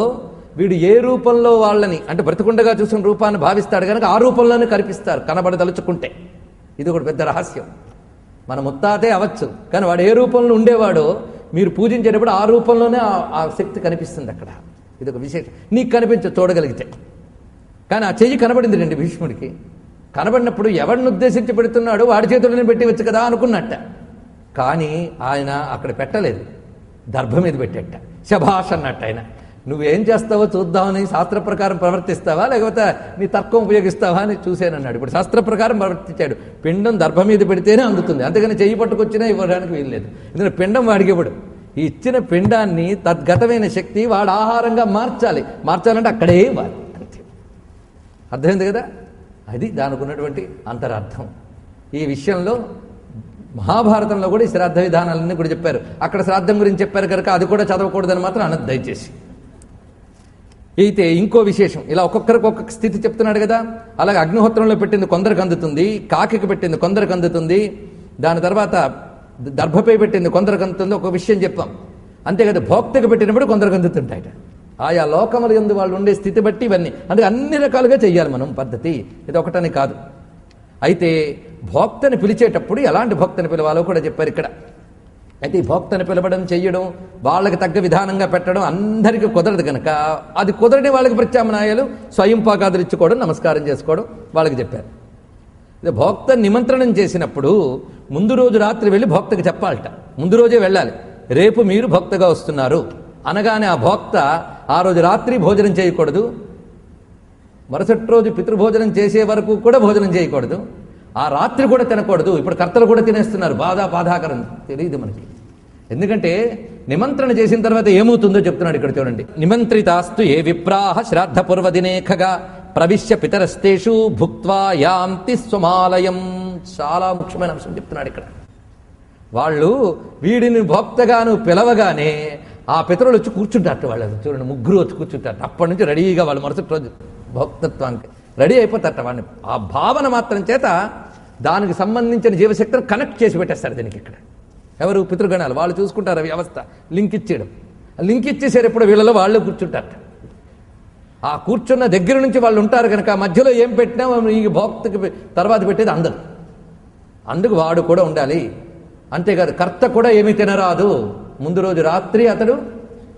వీడు ఏ రూపంలో వాళ్ళని అంటే బ్రతికుండగా చూసిన రూపాన్ని భావిస్తాడు కనుక ఆ రూపంలోనే కనిపిస్తారు కనబడదలుచుకుంటే. ఇది ఒక పెద్ద రహస్యం. మన ముత్తాతే అవచ్చు, కానీ వాడు ఏ రూపంలో ఉండేవాడో మీరు పూజించేటప్పుడు ఆ రూపంలోనే ఆ శక్తి కనిపిస్తుంది అక్కడ. ఇది ఒక విశేషం. నీకు చూడగలిగితే. కానీ ఆ చెయ్యి కనబడింది రండి భీష్ముడికి. కనబడినప్పుడు ఎవరిని ఉద్దేశించి పెడుతున్నాడు, వాడి చేతుల్లోనే పెట్టవచ్చు కదా అనుకున్నట్ట. కానీ ఆయన అక్కడ పెట్టలేదు, దర్భ మీద పెట్టేట. శభాష్ అన్నట్టు ఆయన. నువ్వేం చేస్తావో చూద్దామని శాస్త్ర ప్రకారం ప్రవర్తిస్తావా లేకపోతే నీ తర్కం ఉపయోగిస్తావా అని చూశానన్నాడు. ఇప్పుడు శాస్త్ర ప్రకారం ప్రవర్తించాడు. పిండం దర్భ మీద పెడితేనే అందుతుంది, అంతేగాని చెయ్యి పట్టుకొచ్చినా ఇవ్వడానికి వీల్లేదు. ఎందుకంటే పిండం వాడికి ఇవ్వడు. ఈ ఇచ్చిన పిండాన్ని తద్గతమైన శక్తి వాడు ఆహారంగా మార్చాలంటే అక్కడే ఇవ్వాలి. అంతే. అర్థమైంది కదా? అది దానికి ఉన్నటువంటి అంతరార్థం. ఈ విషయంలో మహాభారతంలో కూడా ఈ శ్రాద్ధ విధానాలన్నీ కూడా చెప్పారు. అక్కడ శ్రాద్ధం గురించి చెప్పారు కనుక అది కూడా చదవకూడదని మాత్రం అనద్దు దయచేసి. అయితే ఇంకో విశేషం, ఇలా ఒక్కొక్కరికి ఒక్కొక్క స్థితి చెప్తున్నాడు కదా. అలాగే అగ్నిహోత్రంలో పెట్టింది కొందరికి అందుతుంది, కాకికి పెట్టింది కొందరికి అందుతుంది, దాని తర్వాత దర్భపై పెట్టింది కొందరికి అందుతుంది. ఒక విషయం చెప్పాం. అంతేకాదు భోక్తకి పెట్టినప్పుడు కొందరికి అందుతుంటాయట. ఆయా లోకముల యందు వాళ్ళు ఉండే స్థితి బట్టి ఇవన్నీ. అందుకే అన్ని రకాలుగా చెయ్యాలి మనం పద్ధతి. ఇది ఒకటని కాదు. అయితే భోక్తని పిలిచేటప్పుడు ఎలాంటి భోక్తని పిలవాలో కూడా చెప్పారు ఇక్కడ. అయితే ఈ భోక్తని పిలవడం, చెయ్యడం, వాళ్ళకి తగ్గ విధానంగా పెట్టడం అందరికీ కుదరదు కనుక అది కుదరని వాళ్ళకి ప్రత్యామ్నాయాలు స్వయం పాకాదులు ఇచ్చుకోవడం, నమస్కారం చేసుకోవడం వాళ్ళకి చెప్పారు. భోక్త నిమంత్రణం చేసినప్పుడు ముందు రోజు రాత్రి వెళ్ళి భోక్తకి చెప్పాలట. ముందు రోజే వెళ్ళాలి. రేపు మీరు భోక్తగా వస్తున్నారు అనగానే ఆ భోక్త ఆ రోజు రాత్రి భోజనం చేయకూడదు, మరుసటి రోజు పితృభోజనం చేసే వరకు కూడా భోజనం చేయకూడదు, ఆ రాత్రి కూడా తినకూడదు. ఇప్పుడు కర్తలు కూడా తినేస్తున్నారు, బాధాకరం. తెలియదు మనకి. ఎందుకంటే నిమంత్రణ చేసిన తర్వాత ఏమవుతుందో చెప్తున్నాడు ఇక్కడ చూడండి. నిమంత్రితాస్తు ఏ విప్రాహ శ్రాద్ధ పూర్వదినేఖగా ప్రవిశ్య పితరస్తేషు భుక్త్వా యాంతి స్వమాలయం. చాలా ముఖ్యమైన అంశం చెప్తున్నాడు ఇక్కడ. వాళ్ళు వీడిని భోక్తగాను పిలవగానే ఆ పితరులు వచ్చి కూర్చుంటారు. వాళ్ళు చూడండి, ముగ్గురు వచ్చి కూర్చుంటారు. అప్పటి నుంచి రెడీగా వాళ్ళు మరుసటి రోజు భోక్తత్వానికి రెడీ అయిపోతారట. వాడిని ఆ భావన మాత్రం చేత దానికి సంబంధించిన జీవశక్తిని కనెక్ట్ చేసి పెట్టేస్తారు దీనికి. ఇక్కడ ఎవరు? పితృగణాలు. వాళ్ళు చూసుకుంటారు ఆ వ్యవస్థ. లింక్ ఇచ్చేయడం. లింక్ ఇచ్చేసారు. ఎప్పుడు వీళ్ళలో వాళ్ళు కూర్చుంటారట. ఆ కూర్చున్న దగ్గర నుంచి వాళ్ళు ఉంటారు కనుక మధ్యలో ఏం పెట్టినా ఈ భోక్తకి తర్వాత పెట్టేది అందరు. అందుకు వాడు కూడా ఉండాలి. అంతేకాదు కర్త కూడా ఏమీ తినరాదు. ముందు రోజు రాత్రి అతడు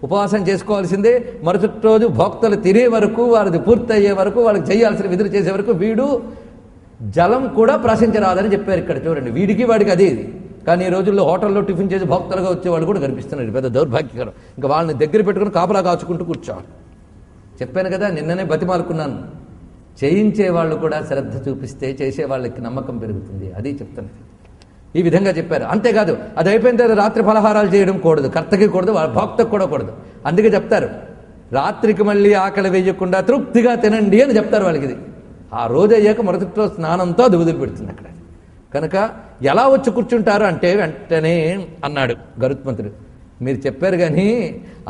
ఉపవాసం చేసుకోవాల్సిందే. మరుసటి రోజు భోక్తలు తినే వరకు, వారిది పూర్తయ్యే వరకు, వాళ్ళకి చేయాల్సిన విధులు చేసే వరకు వీడు జలం కూడా ప్రాశించరాదని చెప్పారు ఇక్కడ. చూడండి, వీడికి వాడికి అదే ఇది. కానీ ఈ రోజుల్లో హోటల్లో టిఫిన్ చేసి భోక్తలుగా వచ్చేవాళ్ళు కూడా కనిపిస్తున్నారు. పెద్ద దౌర్భాగ్యకరం. ఇంకా వాళ్ళని దగ్గర పెట్టుకుని కాపలా కాచుకుంటూ కూర్చోవాలి. చెప్పాను కదా, నిన్ననే బతిమాలుకున్నాను. చేయించే వాళ్ళు కూడా శ్రద్ధ చూపిస్తే చేసే వాళ్ళకి నమ్మకం పెరుగుతుంది. అది చెప్తున్నది. ఈ విధంగా చెప్పారు. అంతేకాదు అది అయిపోయిన తర్వాత రాత్రి ఫలహారాలు చేయడం కూడదు. కర్తకి కూడదు, భోక్తకు కూడా కూడదు. అందుకే చెప్తారు, రాత్రికి మళ్ళీ ఆకలి వేయకుండా తృప్తిగా తినండి అని చెప్తారు వాళ్ళకి. ఇది ఆ రోజు అయ్యాక మరుసటి రోజు స్నానంతో అది వదిలిపెడుతుంది. అక్కడ కనుక ఎలా వచ్చి కూర్చుంటారు అంటే వెంటనే అన్నాడు గరుత్మంతుడు, మీరు చెప్పారు కానీ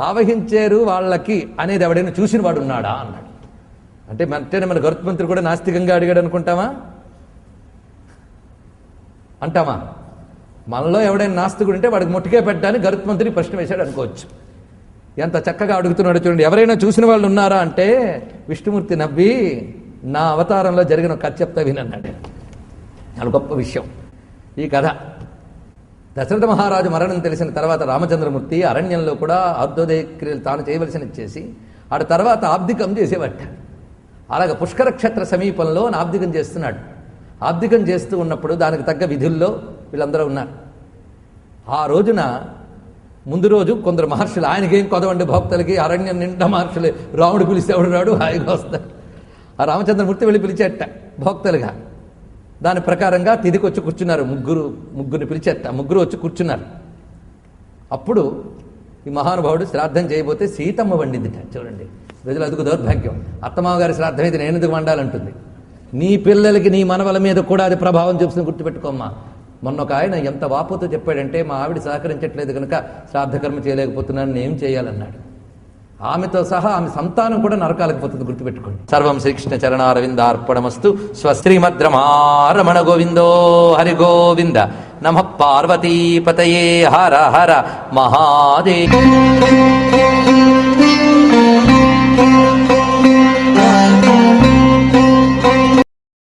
ఆవహించారు వాళ్ళకి అనేది ఎవడైనా చూసిన వాడు ఉన్నాడా అన్నాడు. అంటే వెంటనే మన గరుత్మంతుడు కూడా నాస్తికంగా అడిగాడు అనుకుంటామా? అంటామా? మనలో ఎవడైనా నాస్తికుడు ఉంటే వాడికి ముట్టుకే పెట్టడానికి గరుత్మంతుడి ప్రశ్న వేశాడు అనుకోవచ్చు. ఎంత చక్కగా అడుగుతున్నాడు చూడండి. ఎవరైనా చూసిన వాళ్ళు ఉన్నారా అంటే విష్ణుమూర్తి నవ్వి నా అవతారంలో జరిగిన కథ చెప్తా వినన్నాడు. చాలా గొప్ప విషయం ఈ కథ. దశరథ మహారాజు మరణం తెలిసిన తర్వాత రామచంద్రమూర్తి అరణ్యంలో కూడా ఆబ్దోదయ క్రియలు తాను చేయవలసినది చేసి ఆడ తర్వాత ఆబ్దికం చేసేవట. అలాగే పుష్కర క్షేత్ర సమీపంలో ఆబ్దికం చేస్తున్నాడు. ఆబ్దికం చేస్తూ ఉన్నప్పుడు దానికి తగ్గ విధుల్లో వీళ్ళందరూ ఉన్నారు. ఆ రోజున ముందు రోజు కొందరు మహర్షులు, ఆయనకేం కొదవండి భక్తులకి, అరణ్యం నిండా మహర్షులే, రాముడు పిలిస్తే ఎవడు రాడు, హాయిగా వస్తాడు. ఆ రామచంద్రమూర్తి వెళ్ళి పిలిచేట భక్తులుగా. దాని ప్రకారంగా తిదికి వచ్చి కూర్చున్నారు. ముగ్గురిని పిలిచేట, ముగ్గురు వచ్చి కూర్చున్నారు. అప్పుడు ఈ మహానుభావుడు శ్రాద్ధం చేయబోతే సీతమ్మ వండిందిట. చూడండి, రోజులు అదుకు దౌర్భాగ్యం. అత్తమావగారి శ్రాద్ధం అయితే నేను ఎందుకు వండాలంటుంది. నీ పిల్లలకి నీ మనవల మీద కూడా అది ప్రభావం చూపుతుంది, గుర్తుపెట్టుకోమ్మా. మొన్న ఒక ఆయన ఎంత వాపోతో చెప్పాడంటే, మా ఆవిడ సహకరించట్లేదు కనుక శ్రాద్ధకర్మ చేయలేకపోతున్నాను, నేను చేయాలన్నాడు. ఆమెతో సహా ఆమె సంతానం కూడా నరకాలకు పోతుంది, గుర్తుపెట్టుకోండి. సర్వం శ్రీకృష్ణ చరణారవిందార్పణమస్తు. స్వశ్రీమద్రమారమణ గోవిందో హరి గోవింద. నమః పార్వతీపతయే హర హర మహాదేవ.